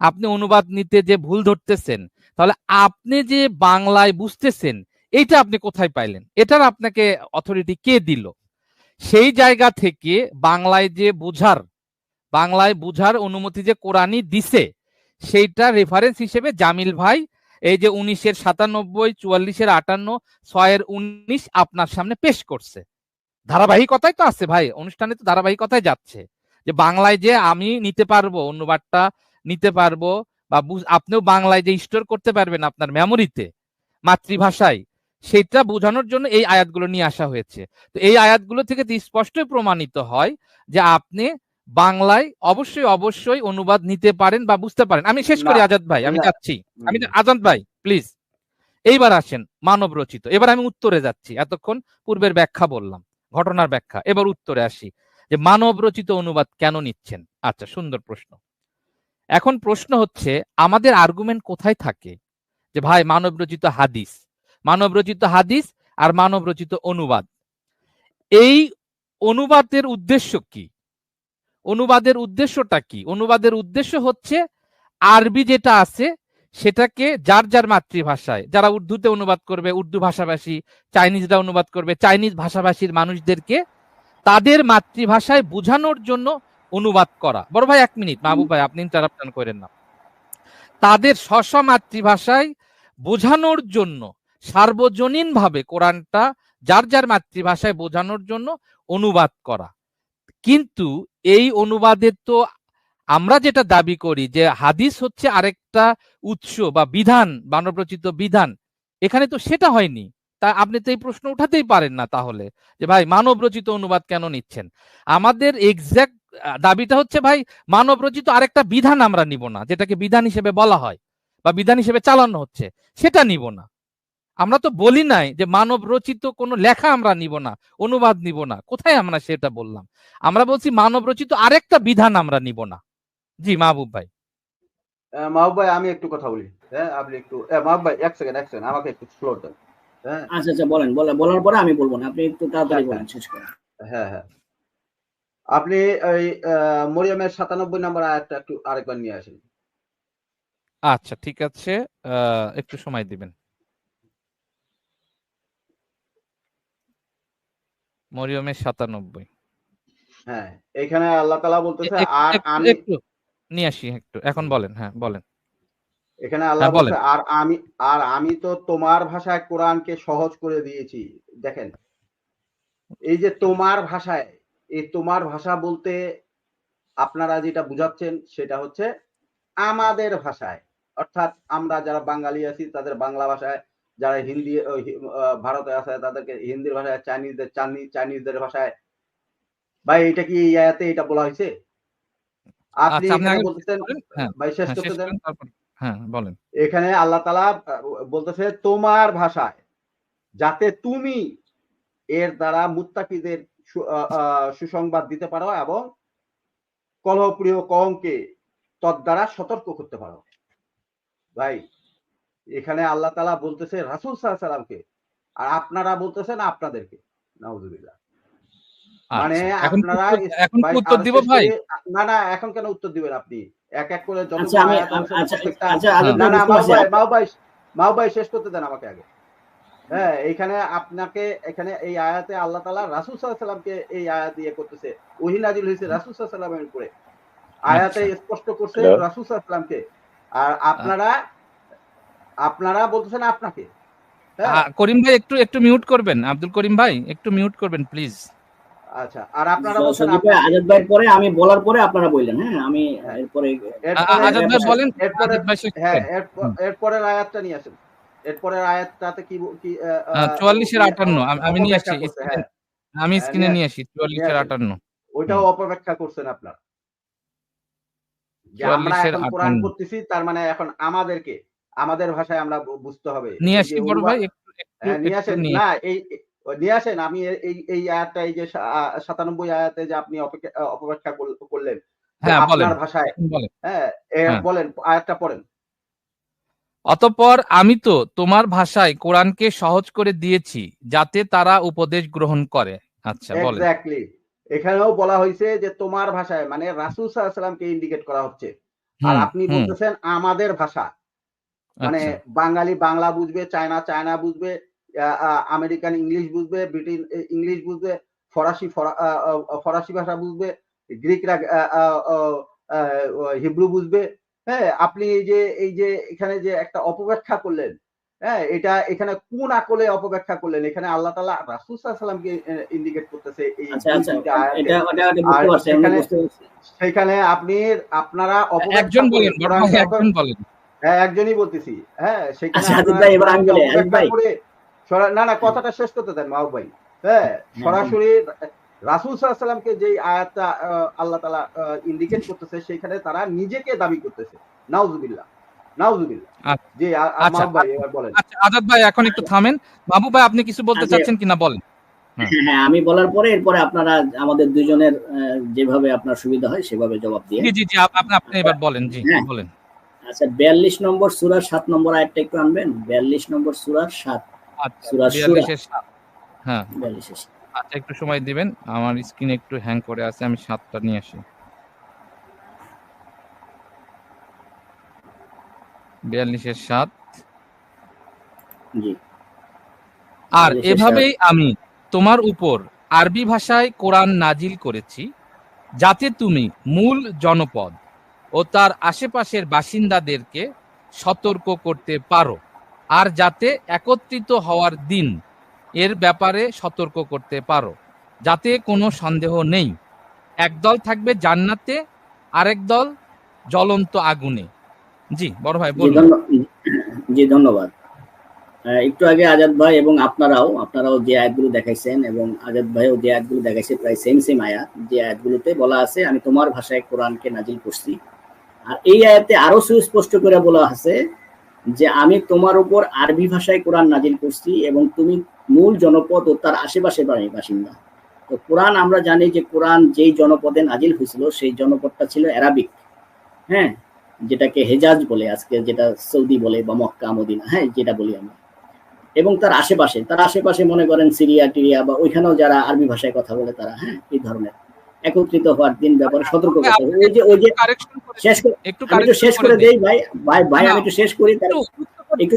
আপনি অনুবাদ নিতে যে ভুল ধরতেছেন, তাহলে আপনি যে বাংলায় বুঝতেছেন এইটা আপনি কোথায় পাইলেন, এটার আপনাকে অথরিটি কে দিল? সেই জায়গা থেকে বাংলায় বুঝার অনুমতি যে কোরআনই দিছে সেইটা রেফারেন্স হিসেবে জামিল ভাই এই যে 19-এর 97, 44-এর 58, 6-এর 19 আপনার সামনে পেশ করছে। ধারাবাহিকতায় তো আছে ভাই, অনুষ্ঠানে তো ধারাবাহিকতায় যাচ্ছে যে বাংলায় যে আমি নিতে পারবো, অনুবাদটা নিতে পারবো বা আপনিও বাংলায় যে স্টোর করতে পারবেন আপনার মেমোরিতে মাতৃভাষায়, সেটা বোঝানোর জন্য এই আয়াতগুলো নিয়ে আসা হয়েছে। তো এই আয়াতগুলো থেকে স্পষ্টই প্রমাণিত হয় যে আপনি বাংলায় অবশ্যই অনুবাদ নিতে পারেন বা বুঝতে পারেন। আমি শেষ করি আজাদ ভাই, আমি যাচ্ছি, আজাদ ভাই প্লিজ এইবার আসেন মানব রচিত। এবার আমি উত্তরে যাচ্ছি, এতক্ষণ পূর্বের ব্যাখ্যা বললাম, ঘটনার ব্যাখ্যা, এবার উত্তরে আসি যে মানব রচিত অনুবাদ কেন নিচ্ছেন। আচ্ছা, সুন্দর প্রশ্ন। এখন প্রশ্ন হচ্ছে আমাদের আর্গুমেন্ট কোথায় থাকে যে ভাই মানব রচিত হাদিস আর মানব রচিত অনুবাদ, এই অনুবাদের উদ্দেশ্য কি? অনুবাদের উদ্দেশ্যটা কি? অনুবাদের উদ্দেশ্য হচ্ছে আরবি যেটা আছে সেটাকে যার মাতৃভাষায়, যারা উর্দুতে অনুবাদ করবে উর্দু ভাষাভাষী, চাইনিজরা অনুবাদ করবে চাইনিজ ভাষাভাষীর মানুষদেরকে তাদের মাতৃভাষায় বোঝানোর জন্য অনুবাদ করা। বড় ভাই 1 মিনিট, মাহবুব ভাই আপনি ইন্টারাপ্ট করেন না। তাদের স্ব মাতৃভাষায় বোঝানোর জন্য সার্বজনীনভাবে কোরআনটা যার মাতৃভাষায় বোঝানোর জন্য অনুবাদ করা। কিন্তু এই অনুবাদের তো আমরা যেটা দাবি করি যে হাদিস হচ্ছে আরেকটা উৎস বা বিধান, মানবরচিত বিধান, এখানে তো সেটা হয়নি। তা আপনি তো এই প্রশ্ন উঠাতেই পারেন না তাহলে যে ভাই মানবরচিত অনুবাদ কেন নিচ্ছেন। আমাদের এক্সাক্ট দাবিটা হচ্ছে ভাই মানবরচিত আরেকটা বিধান আমরা নিব না, যেটাকে বিধান হিসেবে বলা হয় বা বিধান হিসেবে চালানো হচ্ছে, সেটা নিব না। আমরা তো বলি নাই যে মানব রচিত কোনো লেখা আমরা নিব না, অনুবাদ নিব না, কোথায় আমরা সেটা বললাম? আমরা বলছি মানব রচিত আরেকটা বিধান আমরা নিব না। জি মাহবুব ভাই। মাহবুব ভাই আমি একটু কথা বলি, হ্যাঁ আপনি একটু, মাহবুব ভাই এক সেকেন্ড আমাকে একটু ফ্লোর দেন। হ্যাঁ আচ্ছা বলেন, বলার পরে আমি বলবো না, আপনি একটু তাড়াতাড়ি বলেন, শেষ করেন। হ্যাঁ আপনি ওই মরিয়মের 97 নম্বর আয়াতটা একটু আরেকবার নিয়ে আসেন। আচ্ছা ঠিক আছে, একটু সময় দিবেন। মরিয়মের 97। হ্যাঁ, এখানে আল্লাহ তাআলা বলতেছে আর আমি একটু নিয়ে আসি একটু, এখন বলেন, হ্যাঁ বলেন। এখানে আল্লাহ বলছে আর আমি তো তোমার ভাষায় কোরআনকে সহজ করে দিয়েছি। দেখেন এই যে তোমার ভাষায়, এই তোমার ভাষা বলতে আপনারা যেটা বুঝাচ্ছেন সেটা হচ্ছে আমাদের ভাষায়, অর্থাৎ আমরা যারা বাঙালি আছি তাদের বাংলা ভাষায়, যারা হিন্দি ভারতে আছে তাদেরকে হিন্দির ভাষায়, চাইনিজদের ভাষায়। ভাই এটা কি এই আয়াতে এটা বলা হয়েছে? আপনি আচ্ছা, আপনি এখানে আগে বলতেছেন, বলেন। হ্যাঁ, ভাই শেষ হ্যাঁ, করতে শেষ দেন। করেন তারপর। হ্যাঁ, বলেন। এখানে আল্লাহ তাআলা বলতেছে তোমার ভাষায়, যাতে তুমি এর দ্বারা মুত্তাকিদের সুসংবাদ দিতে পারো এবং কলহপ্রিয় কওমকে তদ্বারা সতর্ক করতে পারো। ভাই এখানে আল্লাহ তাআলা বলতেছে রাসূল সাল্লাল্লাহু আলাইহি সাল্লামকে, আর আপনারা বলতেছেন আপনাদেরকে। নাউযুবিল্লাহ। মানে আচ্ছা, এখন কি আপনারা এখন কি ভাই উত্তর আর দিব শেষ ভাই? করি। না, না, এখন কেন উত্তর দিবেন আপনি? এক এক করে আচ্ছা যতগুলো আমি আয়াত আনছেন আচ্ছা প্রত্যেকটা। আচ্ছা হ্যাঁ। আজাদ না, ভাই না, বুঝতে পারছি। মাও ভাই শেষ করতে দেন আমাকে আগে। হ্যাঁ, এইখানে আপনাকে এখানে এই আয়াতে আল্লাহ তাআলা রাসূল সাল্লাল্লাহু আলাইহি সাল্লামকে এই আয়াত দিয়ে করতেছে। ওহী নাযিল হইছে রাসূল সাল্লাল্লাহু আলাইহি সাল্লামের উপরে। আয়াতে আচ্ছা। স্পষ্ট করছে রাসূল সাল্লাল্লাহু আলাইহি সাল্লামকে। আর আপনারা বলতেছেন আপনাকে। হ্যাঁ, করিম ভাই একটু মিউট করবেন, আব্দুল করিম ভাই একটু মিউট করবেন প্লিজ। আচ্ছা। আর আপনারা বলছেন সজীব ভাই, আপনাকে। আজাদ ভাই পরে আমি বলার পরে আপনারা বললেন। হ্যাঁ, আমি হ্যাঁ, এরপরে এরপরে আজাদ ভাই বলেন, এরপরে আজাদ ভাই শেষ হ্যাঁ, করেন। এরপরের আয়াতটা নিয়ে আসেন। এরপরের আয়াতটাতে কি 44 এর 58 আমি নিয়ে অপব্যাখ্যা আসছি করছে। স্ক্রিনে, হ্যাঁ, আমি হ্যাঁ, স্ক্রিনে নিয়ে আসি 44 এর 58। ওইটাও অপব্যাখ্যা করছেন আপনারা। যে আমরা 44 এর এখন কোরআন 58 পড়তেছি, তার মানে এখন আমাদের ভাষায় আমরা বুঝতে হবে। নিয়ে এই আসি যে বড় ভাই, একটু নিয়ে একটু আসেন। নিয়ে না, নিয়ে আসেন। আমি এই আয়াতটা, এই যে 97 আয়াতে যে আপনি অপব্যাখ্যা করলেন যে হ্যাঁ বলেন, আপনার ভাষায়। এখন বলেন। হ্যাঁ, হ্যাঁ। বলেন, আয়াতটা পড়েন। অতঃপর আমি তো তোমার ভাষায় কোরআনকে সহজ করে দিয়েছি যাতে তারা উপদেশ গ্রহণ করে। আচ্ছা বলেন। এক্স্যাক্টলি। এখানেও বলা হয়েছে যে তোমার ভাষায়, মানে রাসূল সাল্লাল্লাহু আলাইহি সাল্লামকে ইন্ডিকেট করা হচ্ছে। আর আপনি বলতেছেন আমাদের ভাষা। মানে আচ্ছা। বাঙালি বাংলা বুঝবে, চায়না বুঝবে, আমেরিকান ইংলিশ বুঝবে, ব্রিটিশ ইংলিশ বুঝবে, ফরাসি ভাষা বুঝবে, গ্রিকরা হিব্রু বুঝবে। হ্যাঁ, আপনি এই যে এখানে যে একটা অপব্যাখ্যা করলেন, হ্যাঁ, এটা এখানে কোন আকলে অপব্যাখ্যা করলেন? এখানে আল্লাহ তাআলা রাসূল সাল্লাল্লাহু আলাইহি সাল্লামকে ইন্ডিকেট করতেছে এই আচ্ছা আচ্ছা দুইটা আয়াতে। এটা বুঝতে পারছি, আমি বুঝতে পারছি। সেখানে আপনারা একজন অপব্যাখ্যা করে বলেন বড় ভাই, একজন বলেন। হ্যাঁ, একজনই বলতেছি। হ্যাঁ, সেখানে আচ্ছা আজাদ আপনারা ভাই, এবার আমি কোরআনকে বলি। আজাদ অপব্যাখ্যা ভাই, করে না, কথাটা শেষ করতে দেন মাহবুব ভাই। হ্যাঁ, সরাসরি রাসূল সাল্লাল্লাহু আলাইহি সাল্লামকে যেই আয়াতটা আল্লাহ তাআলা ইন্ডিকেট করতেছে, সেখানে তারা নিজেকে দাবি করতেছে। নাউযুবিল্লাহ। জি, আচ্ছা মাহবুব ভাই এবার বলেন। আচ্ছা আজাদ ভাই এখন একটু থামেন। মাহবুব ভাই আপনি কিছু বলতে আচ্ছা। চাচ্ছেন কিনা বলেন। হ্যাঁ, আমি বলার পরে এরপরে আপনারা আমাদের দুজনের যেভাবে আপনার সুবিধা হয় সেভাবে জবাব দিয়ে। জি আপনি এবার বলেন। জি বলেন। আচ্ছা, 42 নম্বর সূরার 7 নম্বর আয়াতটা একটু আনবেন। 42 নম্বর সূরার 7। সূরা 42 এর 7। হ্যাঁ, 42 এর 7। আচ্ছা একটু সময় দিবেন, আমার স্ক্রিনে একটু হ্যাং করে আছে, আমি 7টা নিয়ে আসি। 42 এর 7। জি। আর এভাবেই আমি তোমার উপর আরবি ভাষায় কোরআন নাজিল করেছি যাতে তুমি মূল জনপদ ও তার আশেপাশের বাসিন্দাদেরকে সতর্ক করতে পারো, আর যাতে একত্রিত হওয়ার দিন এর ব্যাপারে সতর্ক করতে পারো, যাতে কোনো সন্দেহ নেই একদল থাকবে জান্নাতে আরেক দল জ্বলন্ত আগুনে। জি বড় ভাই বলুন। জি ধন্যবাদ। একটু আগে আজাদ ভাই এবং আপনারাও যে আয়াতগুলো দেখাইছেন এবং আজাদ ভাইও যে আয়াতগুলো দেখাইছে প্রায় সেম আয়াত, যে আয়াতগুলোতে বলা আছে আমি তোমার ভাষায় কোরআনকে নাজিল করছি। আর এই আয়াতে আরো সুস্পষ্ট করে বলা আছে যে আমি তোমার উপর আরবি ভাষায় কোরআন নাজিল করছি এবং তুমি মূল জনপদ ও তার আশেপাশে বাসিন্দা। তো কোরআন আমরা জানি যে কোরআন যেই জনপদে নাজিল হয়েছিল সেই জনপদটা ছিল অ্যারাবিক। হ্যাঁ, যেটাকে হেজাজ বলে, আজকে যেটা সৌদি বলে বা মক্কা মদিনা, হ্যাঁ যেটা বলি আমরা। এবং তার আশেপাশে মনে করেন সিরিয়া টিরিয়া বা ওইখানেও যারা আরবি ভাষায় কথা বলে তারা, হ্যাঁ এই ধরনের একত্রিত হওয়ার দিন ব্যাপারে সতর্ক করতে হবে। ওই যে আমি একটু শেষ করে দেই ভাই, আমি একটু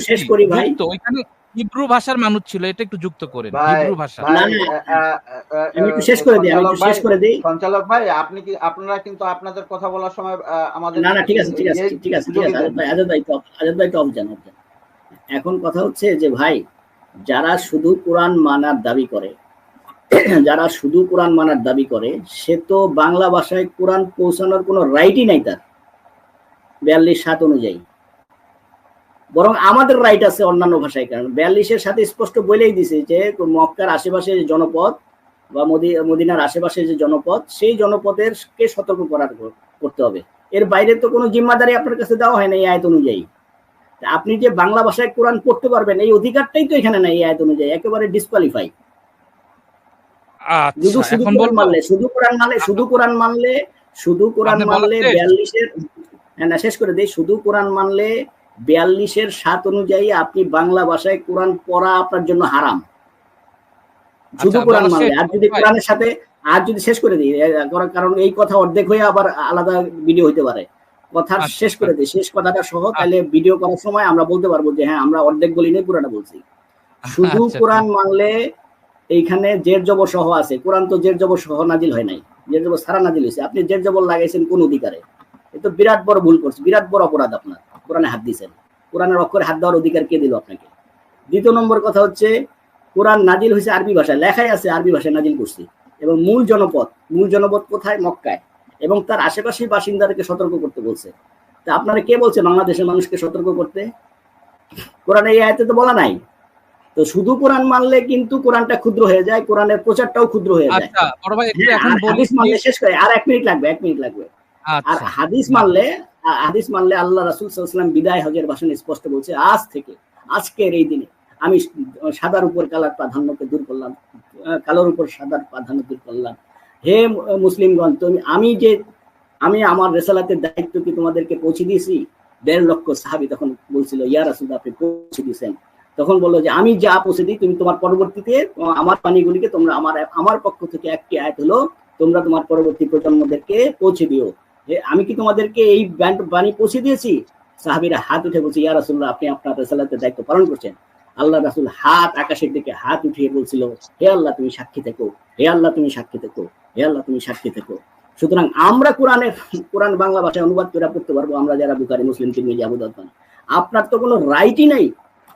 শেষ করি ভাই। তো ওইখানে হিব্রু ভাষার মানুষ ছিল, এটা একটু যুক্ত করেন। হিব্রু ভাষা আমি একটু শেষ করে দেই। সঞ্চালক ভাই, আপনারা কিন্তু আপনাদের কথা বলার সময় আমাদের না ঠিক আছে আজাদ ভাই তো অবজান। এখন কথা হচ্ছে যে ভাই, যারা শুধু কোরআন মানার দাবি করে সে তো বাংলা ভাষায় কোরআন পৌঁছানোর কোনো রাইটই নাই তার 42-7 অনুযায়ী। বরং আমাদের রাইট আছে অন্যান্য ভাষায়। কারণ 42-এর সাথে স্পষ্ট বলেই দিছে যে মক্কার আশেপাশে জনপদ বা মদিনার আশেপাশে যে জনপদ, সেই জনপদেরকে সতর্ক করতে হবে। এর বাইরে তো কোনো জিম্মাদারি আপনার কাছে দেওয়া হয় না এই আয়াত অনুযায়ী। আপনি যে বাংলা ভাষায় কোরআন পড়তে পারবেন এই অধিকারটাই তো এখানে নাই এই আয়াত অনুযায়ী, একেবারে ডিসকোয়ালিফাই। শুধু কোরআন মানলে 42-এর না শেষ করে দেই, শুধু কোরআন মানলে 42-এর 7 অনুযায়ী আপনি বাংলা ভাষায় কোরআন পড়া আপনার জন্য হারাম, শুধু কোরআন মানলে। আর যদি কোরআনের সাথে শেষ করে দিই, কারণ এই কথা অর্ধেক হয়ে আবার আলাদা ভিডিও হইতে পারে, কথা শেষ করে দিই, শেষ কথাটা সহ, তাহলে ভিডিও করার সময় আমরা বলতে পারবো যে হ্যাঁ আমরা অর্ধেক বলি নাই, পুরাটা বলছি। শুধু কোরআন মানলে এইখানে জের জবর সহ আছে, কোরআন তো জের জবর সহ নাজিল হয় নাই, জের জবর সারা নাজিল হয়েছে। আপনি জের জবর লাগাইছেন কোন অধিকারে? এ তো বিরাট বড় ভুল করছে, বিরাট বড় অপরাধ আপনার। কোরআনে হাত দিয়েছেন, কোরআনের অক্ষরে হাত দেওয়ার অধিকার কে দিল আপনাকে? দ্বিতীয় নম্বর কথা হচ্ছে, কোরআন নাজিল হয়েছে আরবি ভাষায়, লেখাই আছে আরবি ভাষায় নাজিল করছি, এবং মূল জনপদ কোথায়? মক্কায়, এবং তার আশেপাশের বাসিন্দাদেরকে সতর্ক করতে বলছে। তা আপনারা কে বলছে বাংলাদেশের মানুষকে সতর্ক করতে? কোরআনে এই আয়াতে তো বলা নাই। তো শুধু কোরআন মানলে কিন্তু কোরআনটা ক্ষুদ্র হয়ে যায়, কোরআনের প্রচারটাও ক্ষুদ্র হয়ে যায়। হাদিস মানলে শেষ করে আর 1 মিনিট লাগবে। আর হাদিস মানলে আল্লাহ রাসূল সাল্লাল্লাহু আলাইহি ওয়াসাল্লাম বিদায় হজের ভাষণে স্পষ্ট বলছে, আজ থেকে, আজকের এই দিনে আমি সাদার উপর কালার প্রাধান্যকে দূর করলাম, কালোর উপর সাদার প্রাধান্য দূর করলাম। হে মুসলিমগণ, আমি আমার রিসালাতের দায়িত্ব কি তোমাদেরকে পৌঁছে দিয়েছি? 1.5 লক্ষ সাহাবী তখন বলছিল, ইয়া রাসূলুল্লাহ আপনি পৌঁছে দিয়েছেন। তখন বললো যে আমি যা পৌঁছে দিই, তুমি তোমার পরবর্তীতে আমার বাণীগুলিকে তোমরা আমার পক্ষ থেকে একটি আয়াত হলো, তোমরা তোমার পরবর্তী প্রজন্মদেরকে পৌঁছে দিও। আমি কি তোমাদেরকে এই বাণী পৌঁছে দিয়েছি? সাহাবীরা হাত উঠে বলছে, ইয়া রাসূলুল্লাহ আপনি আপনার রিসালাতের দায়িত্ব পালন করছেন। আল্লাহ রাসূল আকাশের দিকে হাত উঠিয়ে বলছিল, হে আল্লাহ তুমি সাক্ষী থেকো, হে আল্লাহ তুমি সাক্ষী থেকো, হে আল্লাহ তুমি সাক্ষী থেকো। সুতরাং আমরা কোরআন বাংলা ভাষায় অনুবাদ করে পড়তে পারবো, আমরা যারা বুখারী, মুসলিম, তিরমিজি, আবু দাউদ। আপনার তো কোনো রাইটই নাই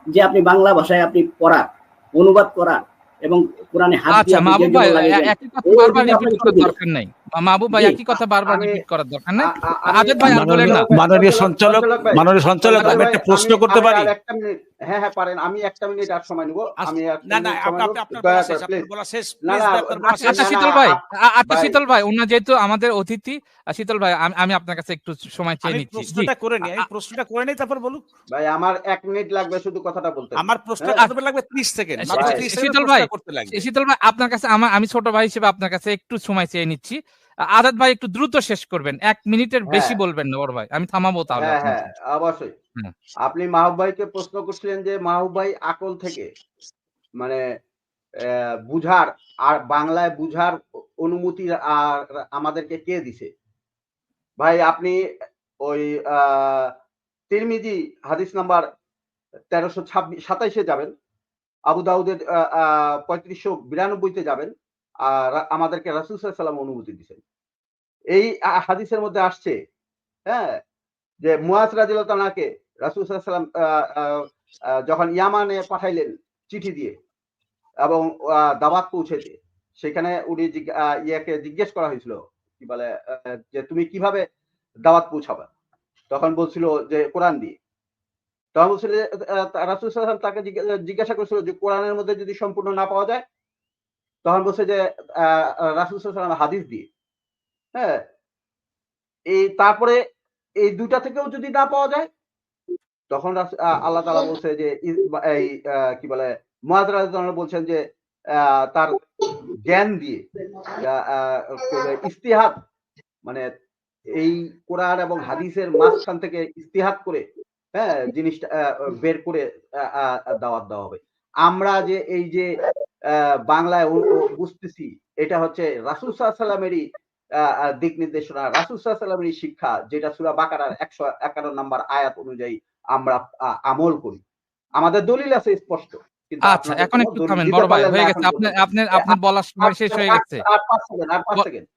যে আপনি বাংলা ভাষায় আপনি পড়ার, অনুবাদ করার, এবং কোরআনে হাত দিয়ে মাহবুব ভাই একই কথা বারবার রিপিট করার দরকার নাই। মাহবুব ভাই একই কথা বারবার রিপিট করার দরকার নাই। আজাদ ভাই আর বলেন না। মাননীয় সঞ্চালক আমি একটা প্রশ্ন করতে পারি? হ্যাঁ পারেন, আমি 1 মিনিট আর সময় নিব। আমি না আপনার বলা শেষ, আচ্ছা শীতল ভাই ওনা যেহেতু আমাদের অতিথি, শীতল ভাই আমি আপনার কাছে একটু সময় চেয়ে নিচ্ছি। প্রশ্নটা করে নেই তারপর বলুন। ভাই আমার 1 মিনিট লাগবে শুধু কথাটা বলতে। আমার প্রশ্ন করতে লাগবে 30 সেকেন্ড। শীতল ভাই আপনার কাছে আমি ছোট ভাই হিসেবে আপনার কাছে একটু সময় চেয়ে নিচ্ছি। আজাদ ভাই একটু দ্রুত শেষ করবেন, 1 মিনিটের বেশি বলবেন না বড় ভাই, আমি থামাবো তাহলে। হ্যাঁ অবশ্যই। আপনি মাহবুব ভাইকে প্রশ্ন করছিলেন যে মাহবুব ভাই আকল থেকে মানে বুঝার আর বাংলায় বুঝার অনুমতি আর আমাদেরকে কে দিছে? ভাই আপনি ওই তিরমিজি হাদিস নাম্বার 1327-এ যাবেন, আবু দাউদের 3592-তে যাবেন, আর আমাদেরকে রাসূল সাল্লাল্লাহু আলাইহি ওয়াসাল্লাম অনুমতি দিয়েছেন। এই হাদিসের মধ্যে আসছে হ্যাঁ যে মুয়াজ রাদিয়াল্লাহু তাআলাকে রাসূল সাল্লাল্লাহু আলাইহি ওয়াসাল্লাম যখন ইয়ামানে পাঠাইলেন চিঠি দিয়ে এবং দাওয়াত পৌঁছেতে, সেখানে উনি ইয়াকে জিজ্ঞেস করা হয়েছিল কি বলে যে তুমি কিভাবে দাওয়াত পৌঁছাবে? তখন বলছিল যে কোরআন দিয়ে। তখন বলছিল রাসূল সাল্লাল্লাহু আলাইহি ওয়াসাল্লাম তাকে জিজ্ঞাসা করেছিল যে কোরআনের মধ্যে যদি সম্পূর্ণ না পাওয়া যায়, তখন বলছে যে রাসূল সাল্লাল্লাহু আলাইহি ওয়াসাল্লাম হাদিস দিয়ে। হ্যাঁ তারপরে এই দুইটা থেকেও যদি না পাওয়া যায়, তখন আল্লাহ তাআলা বলছে যে এই কি বলে মুয়াজ রাদিয়াল্লাহু আনহু বলছেন যে তার জ্ঞান দিয়ে ইজতিহাদ মানে এই কোরআন এবং হাদিসের মাঝখান থেকে ইজতিহাদ করে হ্যাঁ জিনিসটা বের করে দাওয়াত দেওয়া হবে। আমরা যে এই যে বাংলায় বুঝতেছি, এটা হচ্ছে রাসূল সাল্লাল্লাহু আলাইহি ওয়াসাল্লামেরই দিক নির্দেশনা, রাসূল সাল্লাল্লাহু আলাইহি ওয়াসাল্লামেরই শিক্ষা, যেটা সূরা বাকারার 151 নম্বর আয়াত অনুযায়ী আমরা আমল করি। আমাদের দলিল আছে স্পষ্ট। আচ্ছা এখন একটু থামেন বড় ভাই, হয়ে গেছে আপনার বলার সময় শেষ হয়ে গেছে। আর 5 সেকেন্ড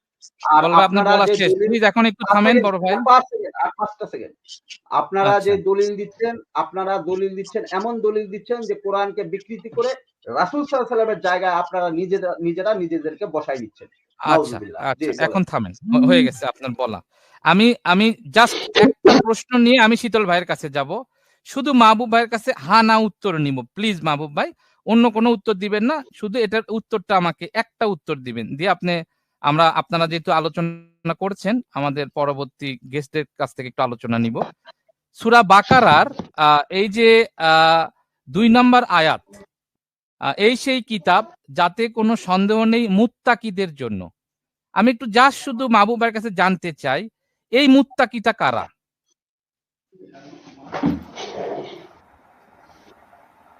আপনার বলা শেষ, প্লিজ এখন একটু থামেন বড় ভাই। 5টা সেকেন্ড। আপনারা যে দলিল দিচ্ছেন এমন দলিল দিচ্ছেন যে কোরআনকে বিকৃতি করে রাসূল সাল্লাল্লাহু আলাইহি ওয়াসাল্লামের জায়গায় আপনারা নিজেরা নিজেদেরকে বসাই দিচ্ছেন। আচ্ছা এখন থামেন, হয়ে গেছে আপনার বলা। আমি জাস্ট একটা প্রশ্ন নিয়ে আমি শীতল ভাইয়ের কাছে যাব, শুধু মাহবুব ভাইয়ের কাছে হা না উত্তর নিব। প্লিজ মাহবুব ভাই, অন্য কোনো উত্তর দিবেন না, শুধু এটার উত্তরটা আমাকে একটা উত্তর দিবেন, দিয়ে আপনারা যেহেতু আলোচনা করছেন, আমাদের পরবর্তী গেস্টদের কাছ থেকে একটু আলোচনা নিব। সূরা বাকারার এই যে 2 নম্বর আয়াত, এই সেই কিতাব যাতে কোনো সন্দেহ নেই মুত্তাকিদের জন্য। আমি একটু জাস্ট শুধু মাহবুব ভাইয়ের কাছে জানতে চাই, এই মুত্তাকিটা কারা?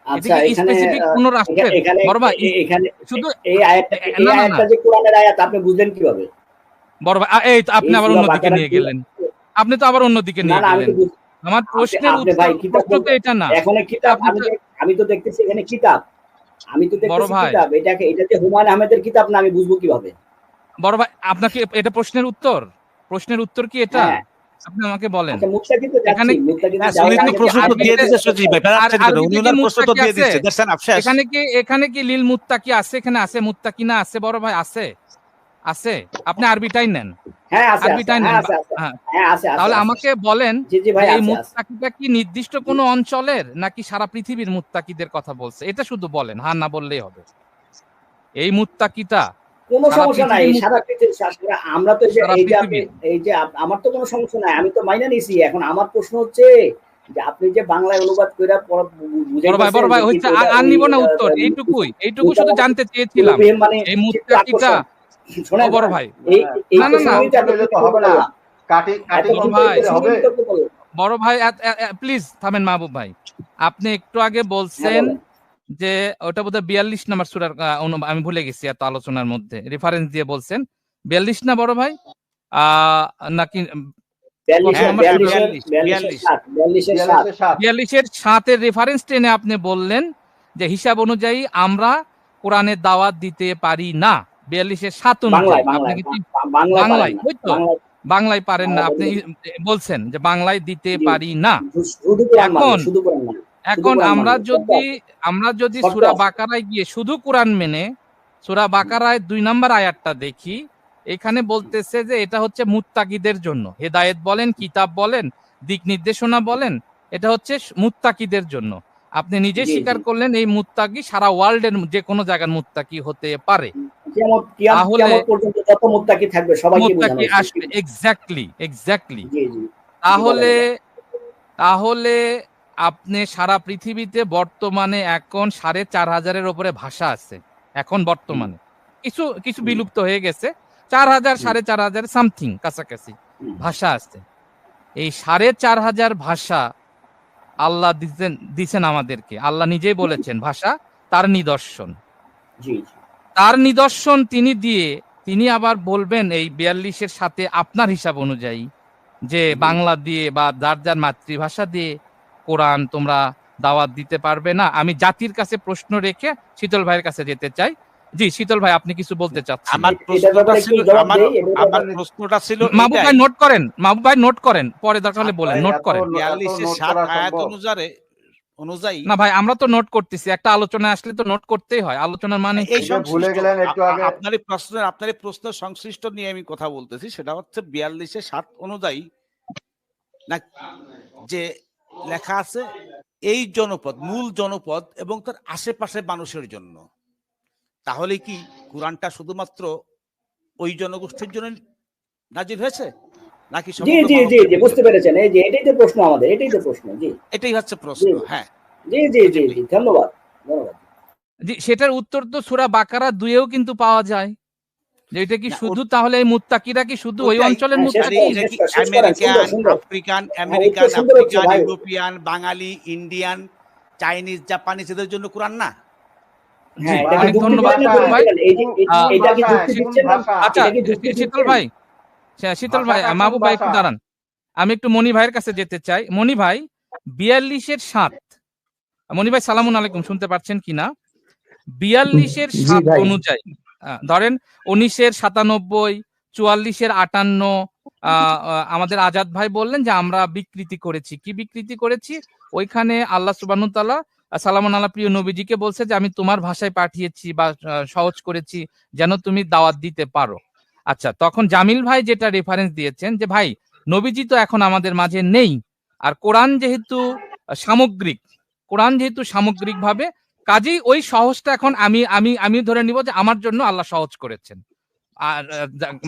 আচ্ছা, এখানে স্পেসিফিক কোন রাষ্ট্রের? বড় ভাই এখানে শুধু এই আয়াতটা যে কোরআনের আয়াত, আপনি বুঝলেন কিভাবে? বড় ভাই এই তো আপনি আবার অন্যদিকে নিয়ে গেলেন, আপনি তো আবার অন্যদিকে নিয়ে গেলেন। আমার প্রশ্নের উত্তর তো এটা না। এখানে কিতাব, আমি তো দেখতেছি এখানে কিতাব, আমি তো দেখতেছি কিতাব। এটা যে হুমায়ুন আহমেদের কিতাব না, আমি বুঝবো কিভাবে? বড় ভাই আপনাকে এটা প্রশ্নের উত্তর কি এটা? আপনি আমাকে বলেন। এখানে কি লিল মুত্তাকি আছে? এখানে আছে মুত্তাকি না আছে? বড় ভাই আছে, আছে। আপনি আরবিটাই নেন, আরবিটাই নেন। তাহলে আমাকে বলেন এই মুত্তাকিটা কি নির্দিষ্ট কোনো অঞ্চলের নাকি সারা পৃথিবীর মুত্তাকিদের কথা বলছে? এটা শুধু বলেন, হ্যাঁ না বললেই হবে। এই মুত্তাকিটা কোনো সমস্যা নাই, সারা পৃথিবী। আমরা তো এই যে আমার তো কোনো সমস্যা নাই, আমি তো মাইনা নিছি। এখন আমার প্রশ্ন হচ্ছে যে আপনি যে বাংলায় অনুবাদ করে বুঝাইতেছেন, বড় ভাই হচ্ছে আর নিব না উত্তর, এইটুকু শুধু জানতে চেয়েছিলাম। এই মুত্তাকিটা শোনেন বড় ভাই, না বড় ভাই প্লিজ থামেন। মাহবুব ভাই, আপনি একটু আগে বলছেন যে ওটা বোধহয় 42 নম্বর সূরার, আমি ভুলে গেছি এত আলোচনার মধ্যে রেফারেন্স দিয়ে বলছেন 42 না বড় ভাই? নাকি 42-এর রেফারেন্স টেনে আপনি বললেন যে হিসাব অনুযায়ী আমরা কোরআনের দাওয়াত দিতে পারি না। 42-7 অনুযায়ী আপনি কি বাংলায়, বাংলায় পারেন না, আপনি বলছেন যে বাংলায় দিতে পারি না। এখন আমরা যদি সূরা বাকারায় গিয়ে শুধু কোরআন মেনে সূরা বাকারায় 2 নম্বর আয়াতটা দেখি, এখানে বলতেছে যে এটা হচ্ছে মুত্তাকিদের জন্য। হেদায়েত বলেন, কিতাব বলেন, দিক নির্দেশনা বলেন, এটা হচ্ছে মুত্তাকিদের জন্য। আপনি নিজে স্বীকার করলেন এই মুত্তাকি সারা ওয়ার্ল্ডের যে কোনো জায়গার মুত্তাকি হতে পারে। মুত্তাকি আসবে, এক্স্যাক্টলি। তাহলে আপনি সারা পৃথিবীতে বর্তমানে এখন 4500-এর উপরে ভাষা আছে। এখন বর্তমানে কিছু বিলুপ্ত হয়ে গেছে, 4000 4500 সামথিং কাছাকাছি ভাষা আছে। এই 4500 ভাষা আল্লাহ দিচ্ছেন আমাদেরকে। আল্লাহ নিজেই বলেছেন ভাষা তার নিদর্শন। তার নিদর্শন তিনি আবার বলবেন এই 42-এর সাথে আপনার হিসাব অনুযায়ী যে বাংলা দিয়ে বা যার মাতৃভাষা দিয়ে কোরআন তোমরা দাওয়াত দিতে পারবে না। আমি জাতির কাছে প্রশ্ন রেখে শীতল ভাইয়ের কাছে যেতে চাই। জি শীতল ভাই, আপনি কিছু বলতে চাচ্ছেন? আমার প্রশ্নটা ছিল মাহবুব ভাই নোট করেন, পরে দরকার হলে বলেন, নোট করেন। 42-7 আয়াত অনুযায়ী না ভাই, আমরা তো নোট করতেছি, একটা আলোচনা আসলে তো নোট করতেই হয়। আলোচনার মানে ভুলে গেলেন একটু আগে। আপনার প্রশ্ন সংশ্লিষ্ট নিয়ে আমি কথা বলতেছি, সেটা হচ্ছে 42-7 অনুযায়ী না যে লেখা আছে এই জনপদ, মূল জনপদ এবং তার আশেপাশে মানুষের জন্য। তাহলে কি কোরআনটা শুধুমাত্র ওই জনগোষ্ঠীর জন্য নাজিল হয়েছে নাকি? জি বুঝতে পেরেছেন, এই যে এটাই তো প্রশ্ন আমাদের, এটাই হচ্ছে প্রশ্ন। হ্যাঁ জি ধন্যবাদ। জি, সেটার উত্তর তো সূরা বাকারা 2-এও কিন্তু পাওয়া যায়। যে এটা কি শুধু তাহলে এই মুত্তাকিরা কি শুধু ওই অঞ্চলের মুত্তাকি? আফ্রিকান, ইউরোপিয়ান, বাঙালি, ইন্ডিয়ান, চাইনিজ, জাপানিজ এদের জন্য কোরআন না? অনেক ধন্যবাদ ভাই। আচ্ছা শীতল ভাই, মাহবুব ভাই একটু দাঁড়ান, আমি একটু মনি ভাইয়ের কাছে যেতে চাই। মনি ভাই, 42-7, মনি ভাই সালামুন আলাইকুম, শুনতে পাচ্ছেন কিনা? 42-7 অনুযায়ী ধরেন 19-97, 44-58, আমাদের আজাদ ভাই বললেন যে আমরা বিকৃতি করেছি। কি বিকৃতি করেছি? ওইখানে আল্লাহ সুবহানাহু ওয়া তাআলা সালামুন আলা প্রিয় নবীজিকে বলছে যে আমি তোমার ভাষায় পাঠিয়েছি বা সহজ করেছি যেন তুমি দাওয়াত দিতে পারো। আচ্ছা, তখন জামিল ভাই যেটা রেফারেন্স দিয়েছেন যে ভাই নবীজি তো এখন আমাদের মাঝে নেই, আর কোরআন যেহেতু সামগ্রিকভাবে কাজেই ওই সহজটা এখন আমি ধরে নিব যে আমার জন্য আল্লাহ সহজ করেছেন। আর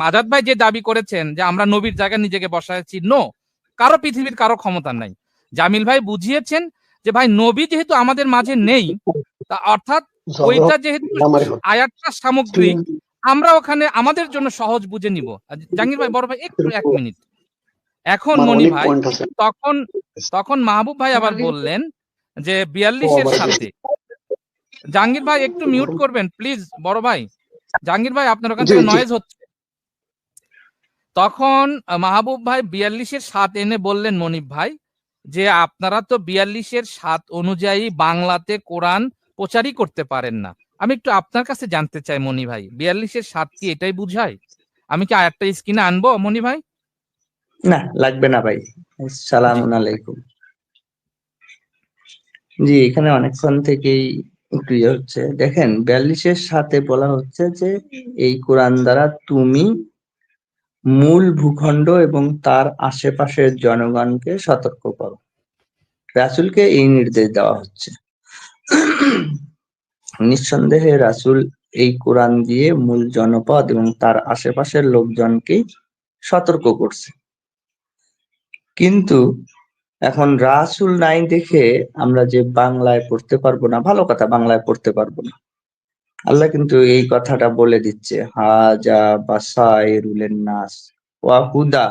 আজাদ ভাই যে দাবি করেছেন যে আমরা নবীর জায়গায় নিজেকে বসাইছি, নো, কারো পৃথিবীর কারো ক্ষমতা নাই। জামিল ভাই বুঝিয়েছেন যে ভাই নবী যেহেতু আমাদের মাঝে নেই, অর্থাৎ ওইটা যেহেতু আয়াতটা সামগ্রিক, আমরা ওখানে আমাদের জন্য সহজ বুঝে নিব। জাহাঙ্গীর ভাই, বড় ভাই একটু 1 মিনিট। এখন মনি ভাই তখন মাহবুব ভাই আবার বললেন যে 42-এর সাথে। জাহাঙ্গীর ভাই একটু মিউট করবেন প্লিজ, বড় ভাই। জাহাঙ্গীর ভাই আপনার ওখান থেকে নয়েজ হচ্ছে। তখন মাহবুব ভাই 42-এর 7 এনে বললেন মনিব ভাই যে আপনারা তো 42-এর 7 অনুযায়ী বাংলাতে কোরআন প্রচারই করতে পারেন না। আমি একটু আপনার কাছে জানতে চাই মনি ভাই, 42-এর 7 কি এটাই বুঝায়? আমি কি আরেকটা স্ক্রিনে আনবো মনি ভাই? না, লাগবে না ভাই। আসসালামু আলাইকুম। জি, এখানে অনেকক্ষণ থেকেই একটু হচ্ছে। দেখেন 42-এর সাথে বলা হচ্ছে যে এই কোরআন দ্বারা তুমি মূল ভূখণ্ড এবং তার আশেপাশের জনগণকে সতর্ক করো। রাসূলকে এই নির্দেশ দেওয়া হচ্ছে। নিঃসন্দেহে রাসূল এই কোরআন দিয়ে মূল জনপদ এবং তার আশেপাশের লোকজনকেই সতর্ক করছে। কিন্তু এখন রাসূল নাই দেখে আমরা যে বাংলায় পড়তে পারবো না, ভালো কথা, বাংলায় পড়তে পারবো না। আল্লাহ কিন্তু এই কথাটা বলে দিচ্ছে, হাজা বাসাইরুল লিন্নাস ওয়া হুদা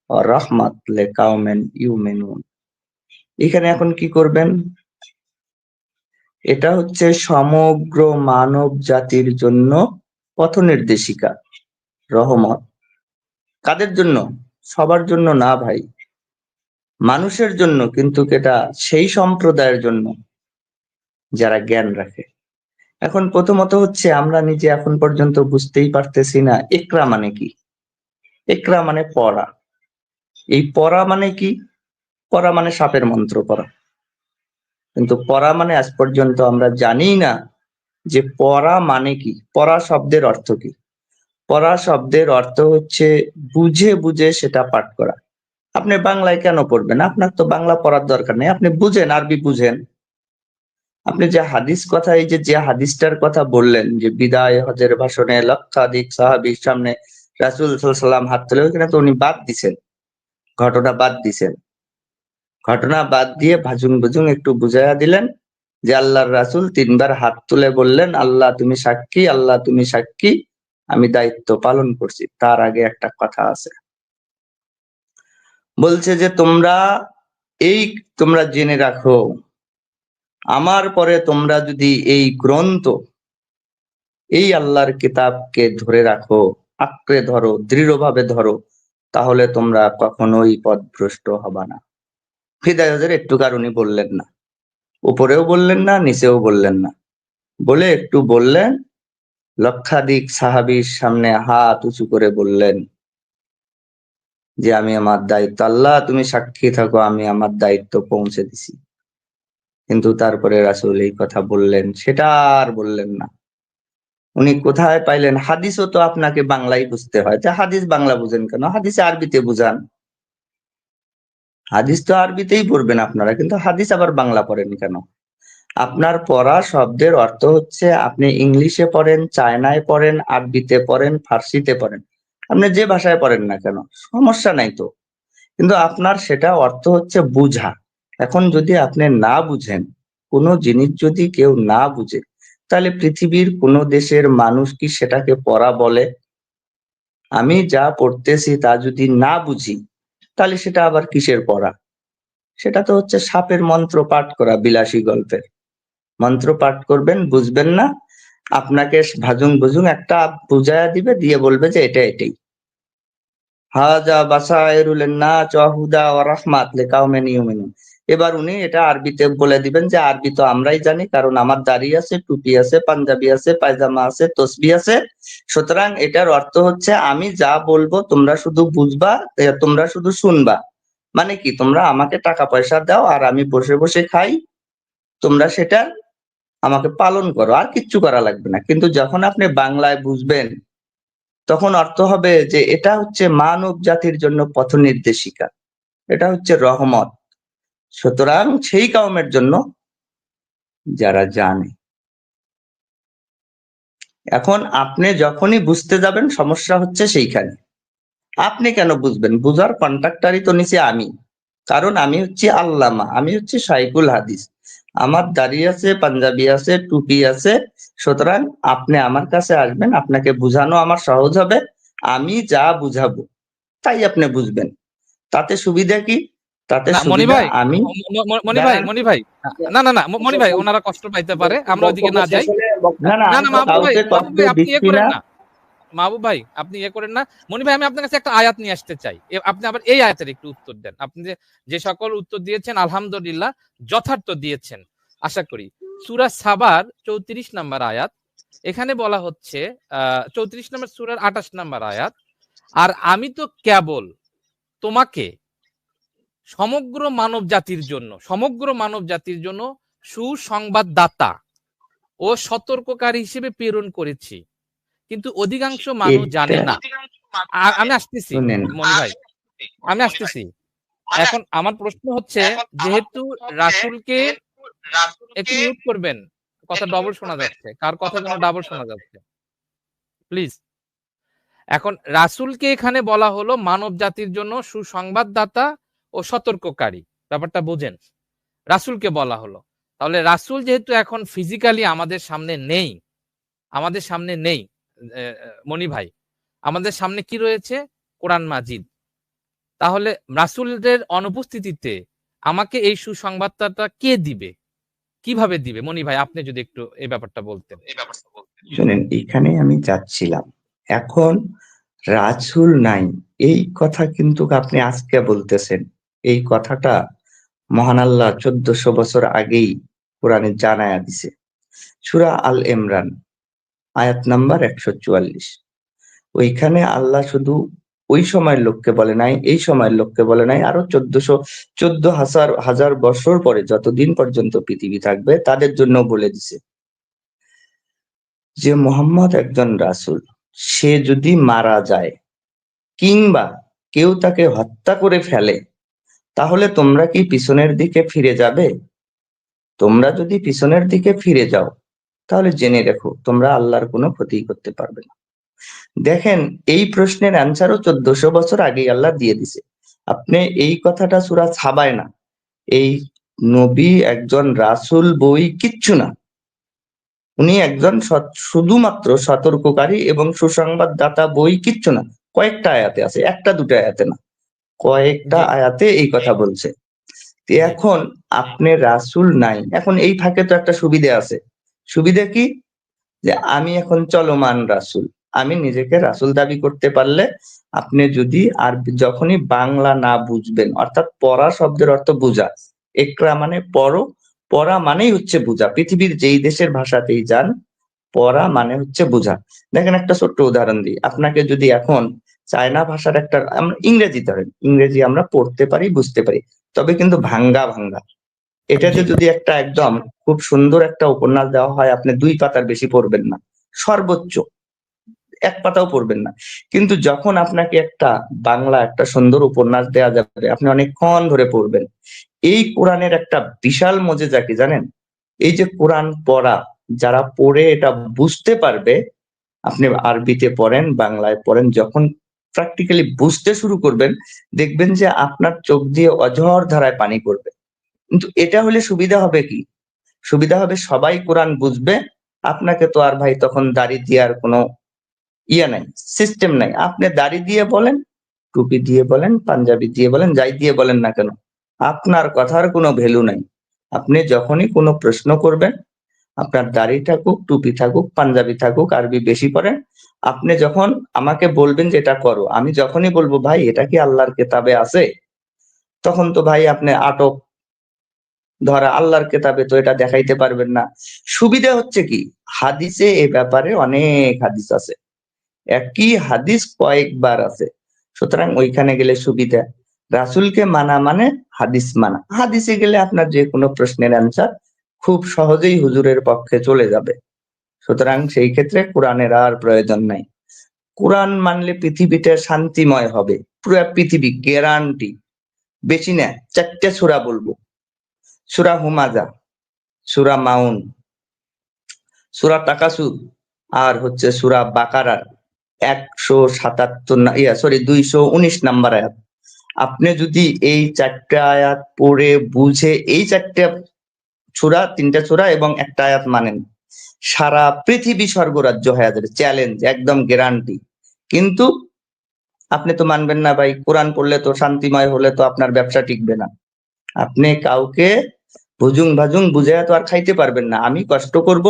ওয়া রাহমাত লিকাওমিন ইউমিনুন। এখানে এখন কি করবেন? এটা হচ্ছে সমগ্র মানব জাতির জন্য পথ নির্দেশিকা, রহমত। কাদের জন্য? সবার জন্য না ভাই, মানুষের জন্য, কিন্তু এটা সেই সম্প্রদায়ের জন্য যারা জ্ঞান রাখে। এখন প্রথমত হচ্ছে আমরা নিজে এখন পর্যন্ত বুঝতেই পারতেছি না ইকরা মানে কি। ইকরা মানে পড়া। এই পড়া মানে কি? পড়া মানে সাপের মন্ত্র পড়া। কিন্তু পড়া মানে আজ পর্যন্ত আমরা জানি না যে পড়া মানে কি, পড়া শব্দের অর্থ কি। পড়া শব্দের অর্থ হচ্ছে বুঝে বুঝে সেটা পাঠ করা। আপনি বাংলায় কেন পড়বেন? আপনার তো বাংলা পড়ার দরকার নেই, আপনি বুঝেন, আরবি বুঝেন। আপনি যে হাদিস কথা, এই যে হাদিসটার কথা বললেন যে বিদায় হজের ভাষণে লক্ষাধিক সাহাবীর সামনে রাসূল সাল্লাল্লাহু আলাইহি ওয়াসাল্লাম হাত তুলে, ওখানে তো উনি বাদ দিছেন, ঘটনা বাদ দিছেন। ঘটনা বাদ দিয়ে ভাজুং বুজুং একটু বুঝাইয়া দিলেন যে আল্লাহর রাসূল 3 বার হাত তুলে বললেন, আল্লাহ তুমি সাক্ষী, আল্লাহ তুমি সাক্ষী, আমি দায়িত্ব পালন করছি। তার আগে একটা কথা আছে, বলছে যে তোমরা জেনে রাখো, আমার পরে তোমরা যদি এই গ্রন্থ, এই আল্লাহর কিতাবকে ধরে রাখো, আঁকড়ে ধরো, দৃঢ়ভাবে ধরো, তাহলে তোমরা কখনোই পথভ্রষ্ট হবা না। হিদায়াতের একটু কারণে বললেন না, উপরেও বললেন না, নিচেও বললেন না, বলে একটু বললেন, লক্ষাধিক সাহাবীর সামনে হাত উঁচু করে বললেন যে আমি আমার দায়িত্ব, আল্লাহ তুমি সাক্ষী থাকো, আমি আমার দায়িত্ব পৌঁছে দিছি। কিন্তু তারপরে রাসূল এই কথা বললেন, সেটা আর বললেন না। উনি কোথায় পাইলেন? হাদিসও তো আপনাকে বাংলায় বুঝতে হয়। হাদিস বাংলা বুঝেন কেন? হাদিস আরবিতে বুঝান। হাদিস তো আরবিতেই পড়বেন আপনারা, কিন্তু হাদিস আবার বাংলা পড়েন কেন? আপনার পড়া শব্দের অর্থ হচ্ছে আপনি ইংলিশে পড়েন, চায়নায় পড়েন, আরবিতে পড়েন, ফার্সিতে পড়েন, আপনি যে ভাষায় পড়েন না কেন, সমস্যা নাই তো। কিন্তু আপনার সেটা অর্থ হচ্ছে বুঝা। এখন যদি আপনি না বুঝেন, কোনো জিনিস যদি কেউ না বুঝে, তাহলে পৃথিবীর কোন দেশের মানুষ কি সেটাকে পড়া বলে? আমি যা পড়তেছি তা যদি না বুঝি, তাহলে সেটা আবার কিসের পড়া? সেটা তো হচ্ছে সাপের মন্ত্র পাঠ করা, বিলাসী গল্পের মন্ত্র পাঠ করবেন, বুঝবেন না, আপনাকে ভাজুং বুজুং একটা বুঝাইয়া দিবে, দিয়ে বলবে যে এটা এটাই। হাজা বাসাইরুল লিন্নাস ওয়া হুদা ওয়া রাহমাত লিকাওমিন ইউমিনুন। এবার উনি এটা আরবিতে বলে দিবেন যে আরবি তো আমরাই জানি, কারণ আমার দাড়ি আছে, টুপি আছে, পাঞ্জাবি আছে, পায়জামা আছে, তসবিহ আছে। সুতরাং এটার অর্থ হচ্ছে আমি যা বলবো তোমরা শুধু বুঝবা, তোমরা শুধু শুনবা। মানে কি? তোমরা আমাকে টাকা পয়সা দাও আর আমি বসে বসে খাই, তোমরা সেটা আমাকে পালন করো, আর কিচ্ছু করা লাগবে না। কিন্তু যখন আপনি বাংলায় বুঝবেন, তখন অর্থ হবে যে এটা হচ্ছে মানব জাতির জন্য পথ নির্দেশিকা, এটা হচ্ছে রহমত। সুতরাং সেই কওমের জন্য যারা জানে, এখন আপনি যখনই বুঝতে যাবেন সমস্যা হচ্ছে সেইখানে। আপনি কেন বুঝবেন? বুঝার কন্ট্রাক্টারই তো নিচে আমি, কারণ আমি হচ্ছি আল্লামা, আমি হচ্ছি শাইখুল হাদিস। আমার দাড়ি আছে, পাঞ্জাবি আছে, টুপি আছে। সুতরাং আপনি আমার কাছে আসবেন, আপনাকে বুঝানো আমার সহজ হবে। আমি যা বুঝাবো তাই আপনি বুঝবেন। তাতে সুবিধা কি? তাতে না মনি সুবিধা ভাই, আমি দাঁড়ান। মনি ভাই, না মনি ভাই, ওনারা কষ্ট পাইতে পারে, আমরা ওইদিকে না যাই। না না, না আমি না তো মাহবুব ভাই, কাউকে কষ্ট আপনি ইয়ে দিচ্ছি করেন না। না, মাহবুব ভাই আপনি ইয়ে করেন না। মনি ভাই, আমি আপনার কাছে একটা আয়াত নিয়ে আসতে চাই, আপনি আবার এই আয়াতের একটু উত্তর দেন। আপনি যে সকল উত্তর দিয়েছেন আলহামদুলিল্লাহ যথার্থ দিয়েছেন আশা করি। সূরা সাবার 34 নম্বর আয়াত, এখানে বলা হচ্ছে 34 নম্বর সূরার 28 নম্বর আয়াত, আর আমি তো কেবল তোমাকে সমগ্র মানব জাতির জন্য সুসংবাদদাতা ও সতর্ককারী হিসেবে প্রেরণ করেছি, কিন্তু অধিকাংশ মানুষ জানে এটা না। আমি আসতেছি শুনেন, মনি ভাই, আমি আসতেছি। এখন আমার প্রশ্ন হচ্ছে, যেহেতু রাসূলকে, একটু মিউট করবেন, কথা ডবল শোনা যাচ্ছে, কার কথা যেন ডাবল শোনা যাচ্ছে, প্লিজ। এখন রাসূলকে এখানে বলা হলো মানব জাতির জন্য সুসংবাদদাতা ও সতর্ককারী, ব্যাপারটা বোঝেন, রাসূলকে বলা হলো। তাহলে রাসূল যেহেতু এখন ফিজিক্যালি আমাদের সামনে নেই, মনি ভাই, আমাদের সামনে কি রয়েছে? কোরআন মাজিদ। তাহলে রাসূলের অনুপস্থিতিতে আমাকে এই সুসংবাদটা কে দিবে, কিভাবে দিবে? মনি ভাই আপনি যদি একটু এই ব্যাপারটা বলতেন। শুনেন, এখানে আমি যাচ্ছিলাম। এখন রাসূল নাই এই কথা কিন্তু আপনি আজকে বলতেছেন। এই কথাটা মহান আল্লাহ 1400 বছর আগেই কোরআনে জানায়া দিছে। সূরা আল ইমরান আয়াত নাম্বার 144। ওইখানে আল্লাহ শুধু ওই সময়ের লোককে বলে নাই, এই সময়ের লোককে বলে নাই, আরো 14,000 বছর পরে যতদিন পর্যন্ত পৃথিবী থাকবে তাদের জন্য বলে দিছে যে মুহাম্মদ একজন রাসূল। সে যদি মারা যায় কিংবা কেউ তাকে হত্যা করে ফেলে, তাহলে তোমরা কি পিছনের দিকে ফিরে যাবে? তোমরা যদি পিছনের দিকে ফিরে যাও তাহলে জেনে রেখো তোমরা আল্লাহর কোনো ক্ষতি করতে পারবে না। দেখেন, এই প্রশ্নের অ্যান্সারও 1400 বছর আগেই আল্লাহ দিয়ে দিছে। আপনি এই কথাটা সূরা সাবায় না, এই নবী একজন রাসূল বই কিচ্ছু না, উনি একজন শুধুমাত্র সতর্ককারী এবং সুসংবাদদাতা বই কিচ্ছু না। কয়েকটা আয়াতে আছে, একটা দুটো আয়াতে না, কয়েকটা জি আয়াতে এই কথা বলছে। তো জি এখন আপনি রাসূল নাই, এখন এই ফাঁকে তো একটা সুবিধা আছে। সুবিধা কি? যে আমি এখন চলমান রাসূল, আমি নিজেকে রাসূল দাবি করতে পারলে আপনি যদি আর যখনই বাংলা না বুঝবেন, অর্থাৎ পড়া শব্দের অর্থ বুঝা, ইকরা মানে পড়ো, পড়া মানেই হচ্ছে বুঝা। পৃথিবীর যেই দেশের ভাষাতেই যান, পড়া মানে হচ্ছে বুঝা। দেখেন, একটা ছোট্ট উদাহরণ দিই আপনাকে। যদি এখন চায়না ভাষার একটা, আমরা ইংরেজি ধরেন, ইংরেজি আমরা পড়তে পারি, বুঝতে পারি, তবে কিন্তু ভাঙ্গা ভাঙ্গা। এটাতে জি যদি একটা একদম খুব সুন্দর একটা উপন্যাস দেওয়া হয়, আপনি 2 পাতার বেশি পড়বেন না, সর্বোচ্চ 1 পাতাও পড়বেন না। কিন্তু যখন আপনাকে একটা বাংলা একটা সুন্দর উপন্যাস দেওয়া যাবে, আপনি অনেকক্ষণ ধরে পড়বেন। এই কোরআনের একটা বিশাল মজেজা কি জানেন? এই যে কোরআন পড়া, যারা পড়ে এটা বুঝতে পারবে, আপনি আরবিতে পড়েন, বাংলায় পড়েন, যখন প্র্যাকটিক্যালি বুঝতে শুরু করবেন, দেখবেন যে আপনার চোখ দিয়ে অঝর ধারায় পানি পড়বে। কিন্তু এটা হলে সুবিধা হবে কি? সুবিধা হবে সবাই কোরআন বুঝবে। আপনাকে তো আর ভাই তখন দাড়ি দেওয়ার কোনো নাই, সিস্টেম নাই। আপনি দাড়ি দিয়ে বলেন, টুপি দিয়ে বলেন, পাঞ্জাবি দিয়ে বলেন, যাই দিয়ে বলেন না কেন, আপনার কথার কোনো ভ্যালু নাই। আপনি যখনই কোনো প্রশ্ন করবেন, আপনার দাড়ি থাকুক, টুপি থাকুক, পাঞ্জাবি থাকুক, আরবি বেশি পড়েন, আপনি যখন আমাকে বলবেন যে এটা করো, আমি যখনই বলবো ভাই এটা কি আল্লাহর কেতাবে আছে, তখন তো ভাই আপনি আটক ধরা, আল্লাহর কেতাবে তো এটা দেখাইতে পারবেন না। সুবিধা হচ্ছে কি, হাদিসে এ ব্যাপারে অনেক হাদিস আছে, একই হাদিস কয়েকবার আছে। সুতরাং ওইখানে গেলে সুবিধা। রাসূলকে মানা মানে হাদিস মানা। হাদিসে গেলে আপনার যে কোনো প্রশ্নের অ্যান্সার খুব সহজেই হুজুরের পক্ষে চলে যাবে। সুতরাং সেই ক্ষেত্রে কোরআনের আর প্রয়োজন নাই। কোরআন মানলে পৃথিবীটা শান্তিময় হবে, পুরো পৃথিবী, গ্যারান্টি। বেশি না, 4টে সূরা বলবো: সূরা হুমাজা, সূরা মাউন, সূরা তাকাসুর, আর হচ্ছে সূরা বাকারার 219 নাম্বার আয়াত। আপনি যদি এই 4টা আয়াত পড়ে বুঝে এই 4টা সূরা, 3টা সূরা এবং একটা আয়াত মানেন, সারা পৃথিবী স্বর্গরাজ্য হয়ে যাবে, চ্যালেঞ্জ, একদম গ্যারান্টি। কিন্তু আপনি তো মানবেন না ভাই, কোরআন পড়লে তো শান্তিময় হলে তো আপনার ব্যবসা টিকবে না। আপনি কাউকে ভুজুং ভাজুং বুঝাইয়া তো আর খাইতে পারবেন না। আমি কষ্ট করব,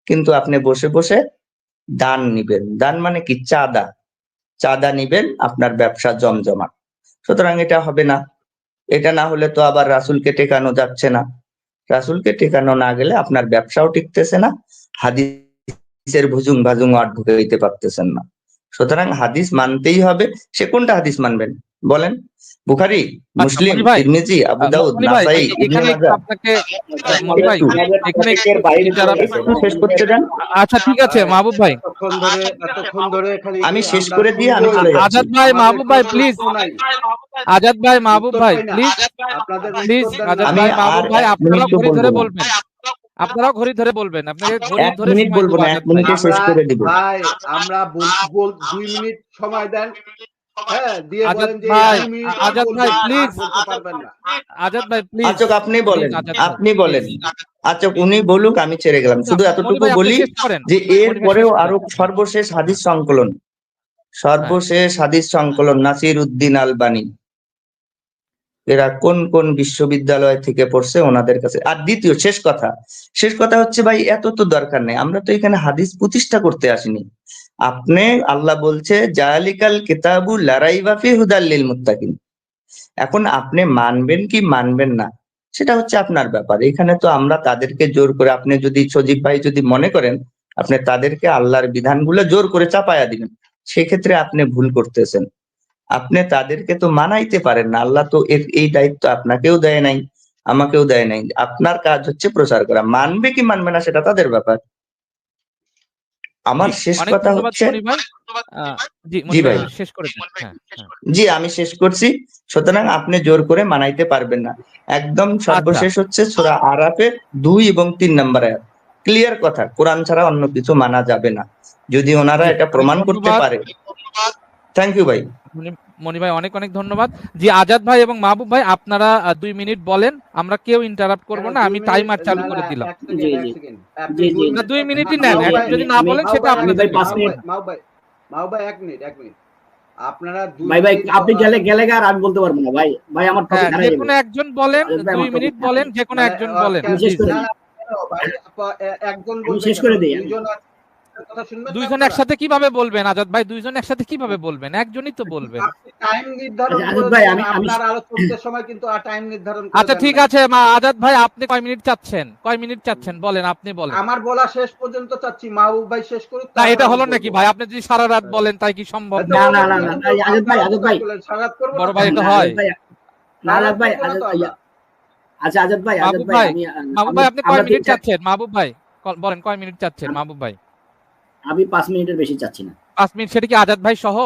কিন্তু আপনি বসে বসে দান নিবেন। দান মানে কি? চাঁদা। চাঁদা নিবেন, আপনার ব্যবসা জমজমাট। সুতরাং এটা হবে না। এটা না হলে তো আবার রাসূলকে টেকানো যাচ্ছে না। রাসূলকে টেকানো না গেলে আপনার ব্যবসাও টিকতেছে না, হাদিসের ভুজুং ভাজুং আর ঢুকাইতে পারতেছেন না। সুতরাং হাদিস মানতেই হবে। সে কোনটা হাদিস মানবেন বলেন? বুখারী, মুসলিম, মনি ভাই, তিরমিজি, আবু দাউদ, মনি ভাই, নাসাই, ইবনে এখানে একটু মাজাহ? আপনাকে মনি ভাই, এখানে একটু একটু শেষ করতে দেন। আচ্ছা ঠিক আছে মাহবুব ভাই, এতক্ষণ ধরে খালি আমি শেষ করে দিয়ে আমি চলে যাচ্ছি। আজাদ ভাই, মাহবুব ভাই প্লিজ, আজাদ ভাই, মাহবুব ভাই প্লিজ, আপনাদের প্লিজ, আজাদ আমি ভাই, মাহবুব আর ভাই, 1 আপনারাও মিনিটও ঘড়ি ধরে বলবো না। বলবেন, আপনারাও ঘড়ি ধরে বলবেন, আপনাকে ঘড়ি 1 ধরে মিনিট সময় বলবো দেবো না, 1 আজাদ ভাই। মিনিটে শেষ করে দিব। ভাই আমরা 2 মিনিট সময় দেন, হ্যাঁ, দিয়ে আজাদ বলেন যে ভাই, 2 মিনিট আজাদ ভাই প্লিজ, বলতে পারবেন না। আজাদ ভাই প্লিজ, আচ্ছা আপনি বলেন, প্লিজ আজাদ ভাই, আপনি বলেন। প্লিজ। আচ্ছা উনি বলুক, আমি ছেড়ে গেলাম। শুধু মনি এতটুকু ভাই আপনি বলি শেষ করেন, যে এর মনি ভাই পরেও শেষ করেন। আরো সর্বশেষ হাদিস সংকলন, সর্বশেষ হাদিস সংকলন নাসির উদ্দিন আলবানী, এরা কোন কোন বিশ্ববিদ্যালয় থেকে পড়ছে ওনাদের কাছে। আর দ্বিতীয় শেষ কথা হচ্ছে ভাই, এত তো দরকার নেই। আমরা তো এখানে হাদিস প্রতিষ্ঠা করতে আসিনি। আপনি, আল্লাহ বলছে জালিকাল কিতাবু লা রাইবা ফিহি হুদাল লিল মুত্তাকিন। এখন আপনি মানবেন কি মানবেন না সেটা হচ্ছে আপনার ব্যাপার। এখানে তো আমরা তাদেরকে জোর করে, আপনি যদি সজীব ভাই যদি মনে করেন আপনি তাদেরকে আল্লাহর বিধানগুলো জোর করে চাপায়া দিবেন, সেক্ষেত্রে আপনি ভুল করতেছেন। আপনি তাদেরকে তো মানাইতে পারেন না। আল্লাহ তো এই দায়িত্ব আপনাকেও দেয় নাই, আমাকেও দেয় নাই। আপনার কাজ হচ্ছে প্রচার করা। মানবে কি মানবে না সেটা তাদের ব্যাপার। আমার জি, শেষ অনেক কথা ধন্যবাদ হচ্ছে, মনি ভাই। জি জি মনি ভাই ভাই, শেষ করে দেন। হ্যাঁ, হ্যাঁ। জি আমি শেষ করছি। সুতরাং আপনি জোর করে মানাইতে পারবেন না। একদম আচ্ছা, সর্বশেষ হচ্ছে সূরা আরাফের 2 এবং 3 নম্বর আয়াত। ক্লিয়ার কথা, কোরআন ছাড়া অন্য কিছু মানা যাবে না, যদি ওনারা জি এটা অনেক প্রমাণ করতে ধন্যবাদ পারে। থ্যাংক ইউ ভাই। মনি ভাই, অনেক অনেক ধন্যবাদ। জি আজাদ ভাই এবং মাহবুব ভাই, আপনারা 2 মিনিট বলেন, আমরা কেউ ইন্টারাপ্ট করব না, আমি টাইমার চালু করে দিলাম। জি জি জি জি না 2 মিনিটই নেন, এখন যদি না বলেন সেটা আমি আপনাদের ভাই 5 মিনিট। মাও ভাই 1 মিনিট আপনারা ভাই আপনি গেলে আর আমি বলতে পারবো না ভাই। ভাই আমার টপিক হারিয়ে যে যাবে। কোনো একজন বলেন, 2 মিনিট বলেন, যে কোনো একজন বলেন। আমি শেষ করে দিই। একজন আমি শেষ করে দিই। কথা শুনবেন, দুইজন একসাথে কিভাবে বলবেন আজাদ ভাই? দুইজন একসাথে কিভাবে বলবেন? একজনই তো বলবেন। টাইম নির্ধারণ আচ্ছা, করে ভাই, দিন। আমি আপনার আলোচনার সময় কিন্তু আর টাইম নির্ধারণ করে আচ্ছা দেন ঠিক নাই। আছে, আজাদ ভাই আপনি কয় মিনিট চাচ্ছেন? কয় মিনিট চাচ্ছেন বলেন, আপনি বলেন। আমার বলা শেষ পর্যন্ত চাচ্ছি, মাহবুব ভাই শেষ করুক। না এটা হলো নাকি ভাই? আপনি যদি সারা রাত বলেন তাই কি সম্ভব? না না না না আজাদ ভাই সারাত করব বড় ভাই এটা হয়। আজাদ ভাই আচ্ছা আজাদ ভাই মাহবুব ভাই, মাহবুব ভাই আপনি কয় মিনিট চাচ্ছেন? মাহবুব ভাই বলেন কয় মিনিট চাচ্ছেন মাহবুব ভাই? আমি 5 মিনিটের বেশি চাচ্ছি না। 5 মিনিট, সেটা কি আজাদ ভাই সহ?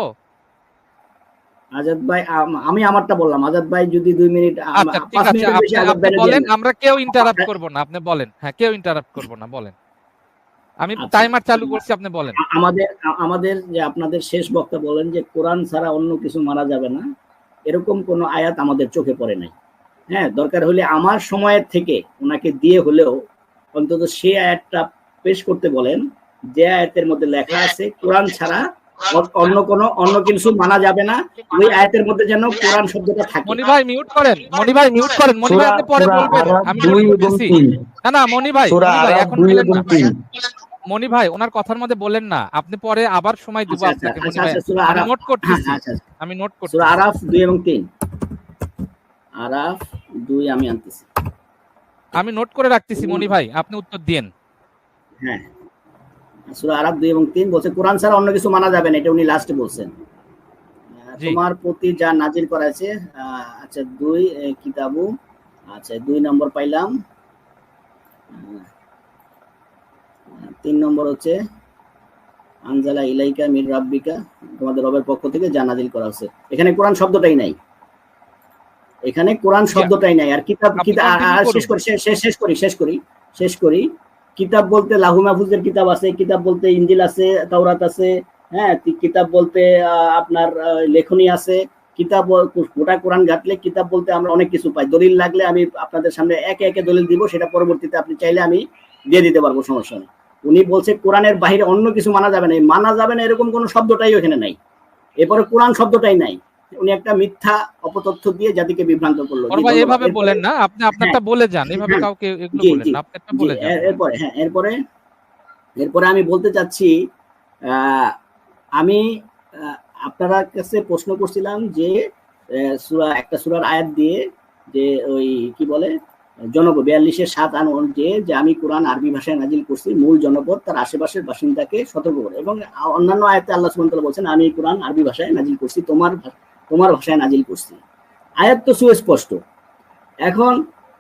আজাদ ভাই আমি আমারটা বললাম। আজাদ ভাই যদি 2 মিনিট, আচ্ছা ঠিক 5 আছে, মিনিটের বেশি আজাদ আপনি ভাই বলেন, আমরা কেউ ইন্টারাপ্ট করব না, আপনি বলেন। হ্যাঁ কেউ ইন্টারাপ্ট করব না, বলেন। আমি টাইমার চালু করছি, আপনি বলেন। আমাদের যে আপনাদের শেষ বক্তা বলেন যে কোরআন ছাড়া অন্য কিছু মারা যাবে না, এরকম কোনো আয়াত আমাদের চোখে পড়ে নাই। হ্যাঁ, দরকার হলে আমার সময়ের থেকে ওনাকে দিয়ে হলেও অন্তত সেই আয়াতটা পেশ করতে বলেন, যে আয়াতের মধ্যে লেখা আছে কোরআন ছাড়া অন্য কিছু মানা যাবে না। ওই আয়াতের মধ্যে যেন কোরআন শব্দটা থাকে। মনি ভাই মিউট করেন, মনি ভাই মিউট করেন, মনি ভাই আপনি পরে বলবেন, আমি মিউট করতেছি। না মনি ভাই এখন বলেন না। মনি ভাই ওনার কথার মধ্যে বলেন না, আপনি পরে আবার সময় দিব আপনাকে। মনি ভাই আমি নোট করতেছি, আমি নোট করতেছি। সূরা আরাফ 2 এবং 3, আরাফ 2 আমি আনতেছি, আমি নোট করে রাখতেছি। মনি ভাই আপনি উত্তর দিন। হ্যাঁ, সূরা আরাফ 2 এবং 3 বলছে কোরআন ছাড়া অন্য কিছু মানা যাবে না, এটা উনি লাস্টে বলছেন। তোমার প্রতি যা নাজিল করা আছে, আচ্ছা 2 কিতাবু, আচ্ছা 2 নম্বর পাইলাম। 3 নম্বর হচ্ছে আনজালা ইলাইকা মির রাব্বিকা, তোমাদের রবের পক্ষ থেকে যা নাজিল করা আছে। এখানে কোরআন শব্দটাই নাই, এখানে কোরআন শব্দটাই নাই। আর কিতাব কিতাব বলতে লাহু মাহফুজের কিতাব আছে, কিতাব বলতে ইঞ্জিল আছে, তাওরাত আছে, হ্যাঁ, কিতাব বলতে আপনার লেখনী আছে, কিতাব গোটা কোরআন ঘাটলে কিতাব বলতে আমরা অনেক কিছু পাই। দলিল লাগলে আমি আপনাদের সামনে একে একে দলিল দিব, সেটা পরবর্তীতে আপনি চাইলে আমি দিয়ে দিতে পারবো, সমস্যা নেই। উনি বলছে কোরআনের বাহিরে অন্য কিছু মানা যাবে না, মানা যাবে না এরকম কোনো শব্দটাই ওখানে নাই, এরপরে কোরআন শব্দটাই নাই। উনি একটা মিথ্যা অপতথ্য দিয়ে জাতিকে বিভ্রান্ত করলো। বড় ভাই এভাবে বলেন না, আপনি আপনারটা বলে যান, এভাবে কাউকে এগুলো বলেন না, আপনারটা বলে যান। এরপরে আমি বলতে চাচ্ছি, আমি আপনার কাছে প্রশ্ন করছিলাম যে একটা সূরার আয়াত দিয়ে যে ওই কি বলে জনপদ 42-7 যে আমি কোরআন আরবি ভাষায় নাজিল করছি, মূল জনপদ তার আশেপাশের বাসিন্দাকে সতর্ক করে, এবং অন্যান্য আয়াতে আল্লাহ সুবহানাহু ওয়া তাআলা বলছেন আমি কোরআন আরবি ভাষায় নাজিল করছি, তোমার ভাষায় নাজিল করছি। আয়াত তো সুস্পষ্ট। এখন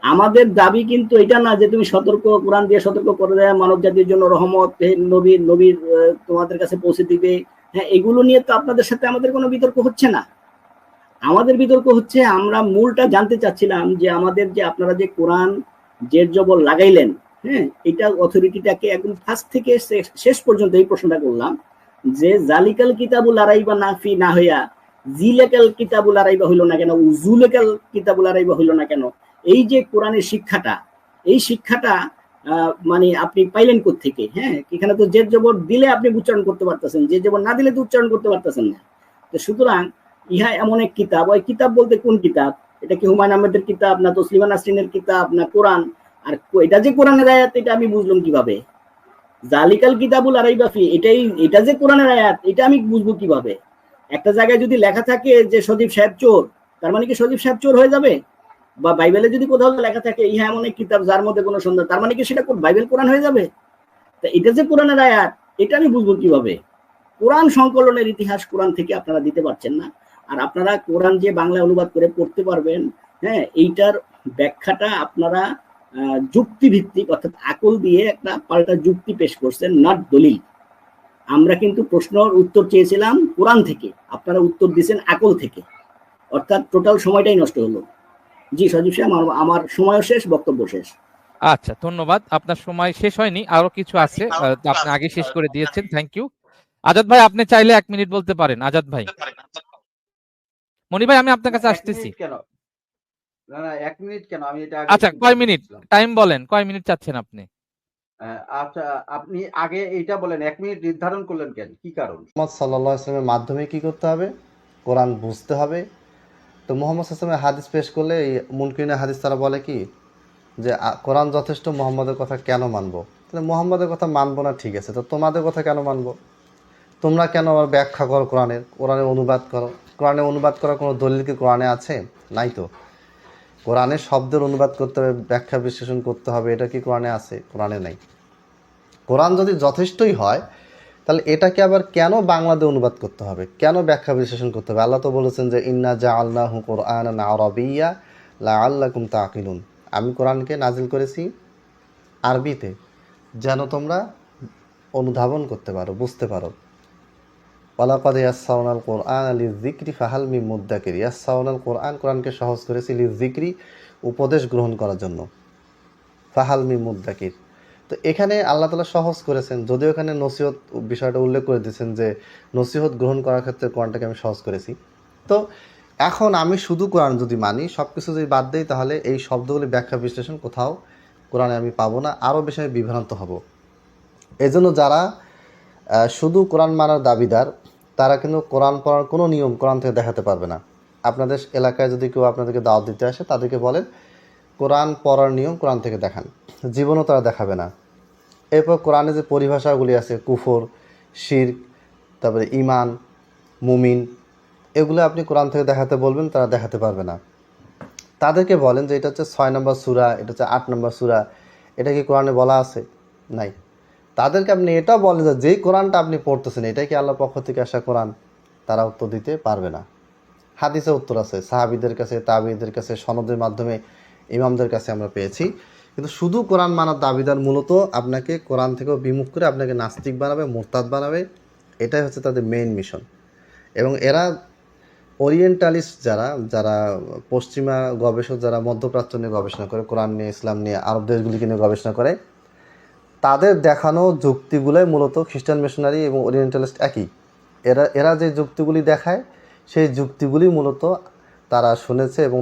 আমাদের দাবি কিন্তু এটা না যে তুমি সতর্ক, কোরআন দিয়ে সতর্ক করে দেয়, মানব জাতির জন্য রহমত, নবীর তোমাদের কাছে পৌঁছে দিবে, হ্যাঁ, এগুলো নিয়ে তো আপনাদের সাথে আমাদের কোনো বিতর্ক হচ্ছে না। আমাদের বিতর্ক হচ্ছে আমরা মূলটা জানতে চাচ্ছিলাম যে আমাদের যে আপনারা যে কোরআন জের জবর লাগাইলেন, হ্যাঁ, এটা অথরিটিটাকে একদম ফার্স্ট থেকে শেষ পর্যন্ত এই প্রশ্নটা করলাম যে জালিকাল কিতাবুল আরাইবা নাফি না হইয়া জিলেকাল কিতাবুল আরাইবা হইল না কেন, উজুলেকাল কিতাবুল আরাইবা হইল না কেন? এই যে কোরআনের শিক্ষাটা, এই শিক্ষাটা মানে আপনি পাইলেন কোত্থেকে? হ্যাঁ, এখানে তো জের জবর দিলে আপনি উচ্চারণ করতে পারতেছেন, জের জবর না দিলে তো উচ্চারণ করতে পারতেছেন না। তো সুতরাং ইহা এমন এক কিতাব, ওই কিতাব বলতে কোন কিতাব? এটা কি হুমায়ুন আহমেদের কিতাব, না তসলিমা নাসরিনের কিতাব, না কোরআন? আর এটা যে কোরআনের আয়াত, এটা আমি বুঝলাম কিভাবে? জালিকাল কিতাবুল আরাইবা ফি, এটা যে কোরআনের আয়াত, এটা আমি বুঝবো কিভাবে? একটা জায়গায় যদি লেখা থাকে যে সজীব সাহেব চোর, তার মানে কি সজীব সাহেব চোর হয়ে যাবে? বা বাইবেলে যদি কোথাও লেখা থাকে ইহা এমন এক কিতাব যার মধ্যে কোনো সন্দেহ, তার মানে কি সেটা বাইবেল কোরআন হয়ে যাবে? তা এটা যে কোরআনের আয়াত, এটা আমি বুঝবো কিভাবে? কোরআন সংকলনের ইতিহাস কোরআন থেকে আপনারা দিতে পারছেন না। আর আপনারা কোরআন যে বাংলায় অনুবাদ করে পড়তে পারবেন, হ্যাঁ, এইটার ব্যাখ্যাটা আপনারা যুক্তিভিত্তিক অর্থাৎ আকল দিয়ে একটা পাল্টা যুক্তি পেশ করছেন, নট দলিল। আমরা কিন্তু প্রশ্নের উত্তর চেয়েছিলাম কোরআন থেকে, আপনারা উত্তর দিয়েছেন আকল থেকে, অর্থাৎ টোটাল সময়টাই নষ্ট হলো। জি সজীব সাহেব, আমার সময়ও শেষ, বক্তব্য শেষ। আচ্ছা, ধন্যবাদ। আপনার সময় শেষ হয়নি, আরো কিছু আছে, আপনি আগে শেষ করে দিয়েছেন, থ্যাংক ইউ। আজাদ ভাই আপনি চাইলে 1 মিনিট বলতে পারেন। আজাদ ভাই। মনি ভাই আমি আপনার কাছে আসতেছি। কেন না না 1 মিনিট কেন? আমি এটা আচ্ছা, কয় মিনিট টাইম বলেন, কয় মিনিট চাচ্ছেন আপনি? আচ্ছা, আপনি আগে এইটা বলেন, 1 মিনিট নির্ধারণ করলেন কেন, কি কারণ? মুহাম্মদ সাল্লাল্লাহু আলাইহি ওয়াসাল্লামের মাধ্যমে কি করতে হবে? কোরআন বুঝতে হবে। তো মুহাম্মদ সাল্লাল্লাহু আলাইহি ওয়াসাল্লামের হাদিস পেশ করলে এই মুনকিরিনের হাদিস তারা বলে কি যে কোরআন যথেষ্ট, মুহাম্মদের কথা কেন মানবো? তাহলে মুহাম্মদের কথা মানবো না, ঠিক আছে, তো তোমাদের কথা কেন মানবো? তোমরা কেন আবার ব্যাখ্যা করো কোরআনের অনুবাদ করো? কোরআনে অনুবাদ করার কোনো দলিল কি কোরআনে আছে? নাই তো। কোরআনের শব্দের অনুবাদ করতে হবে, ব্যাখ্যা বিশ্লেষণ করতে হবে, এটা কি কোরআনে আছে? কোরআনে নাই। কোরআন যদি যথেষ্টই হয় তাহলে এটাকে আবার কেন বাংলাতে অনুবাদ করতে হবে, কেন ব্যাখ্যা বিশ্লেষণ করতে হবে? আল্লাহ তো বলেছেন যে ইন্না জাআলনাহু কুরআনান আরাবিয়্যা লাআল্লাকুম তাকিলুন, আমি কোরআনকে নাজিল করেছি আরবিতে যেন তোমরা অনুধাবন করতে পারো, বুঝতে পারো। ওয়ালাকাদ ইয়াসসারনাল কুরআনা লিযিকরি ফাহাল মিন মুদ্দাকির, ইয়াসসারনাল কুরআন, কোরআনকে সহজ করেছি, লিযিকরি, উপদেশ গ্রহণ করার জন্য, ফাহাল মিন মুদ্দাকির। তো এখানে আল্লাহ তাআলা সহজ করেছেন, যদিও এখানে নসিহত বিষয়টা উল্লেখ করে দিয়েছেন যে নসিহত গ্রহণ করার ক্ষেত্রে কোরআনটাকে আমি সহজ করেছি। তো এখন আমি শুধু কোরআন যদি মানি, সব কিছু যদি বাদ দিই, তাহলে এই শব্দগুলি ব্যাখ্যা বিশ্লেষণ কোথাও কোরআনে আমি পাবো না, আরও বেশি আমি বিভ্রান্ত হব। এই জন্য যারা শুধু কোরআন মানার দাবিদার, তারা কিন্তু কোরআন পড়ার কোনো নিয়ম কোরআন থেকে দেখাতে পারবে না। আপনাদের এলাকায় যদি কেউ আপনাদেরকে দাওয়াত দিতে আসে, তাদেরকে বলেন কোরআন পড়ার নিয়ম কোরআন থেকে দেখান, জীবনও তারা দেখাবে না। এরপর কোরআনে যে পরিভাষাগুলি আছে, কুফর, শিরক, তারপরে ঈমান, মুমিন, এগুলো আপনি কোরআন থেকে দেখাতে বলবেন, তারা দেখাতে পারবে না। তাদেরকে বলেন যে এটা হচ্ছে 6 নম্বর সূরা, এটা হচ্ছে 8 নম্বর সূরা, এটা কি কোরআনে বলা আছে? নাই। তাদেরকে আপনি এটা বলেন যে যেই কোরআনটা আপনি পড়তেছেন এটা কি আল্লাহর পক্ষ থেকে আসা কোরআন? তারা উত্তর দিতে পারবে না। হাদিসে উত্তর আছে, সাহাবীদের কাছে, তাবিঈদের কাছে, সনদের মাধ্যমে ইমামদের কাছে আমরা পেয়েছি। কিন্তু শুধু কোরআন মানার দাবিদার মূলত আপনাকে কোরআন থেকেও বিমুখ করে আপনাকে নাস্তিক বানাবে, মুরতাদ বানাবে, এটাই হচ্ছে তাদের মেইন মিশন। এবং এরা ওরিয়েন্টালিস্ট যারা পশ্চিমা গবেষক, যারা মধ্যপ্রাচ্য নিয়ে গবেষণা করে, কোরআন নিয়ে, ইসলাম নিয়ে, আরব দেশগুলিকে নিয়ে গবেষণা করে, তাদের দেখানো যুক্তিগুলোই মূলত খ্রিস্টান মিশনারি এবং ওরিয়েন্টালিস্ট একই। এরা যে যুক্তিগুলি দেখায় সেই যুক্তিগুলি মূলত তারা শুনেছে এবং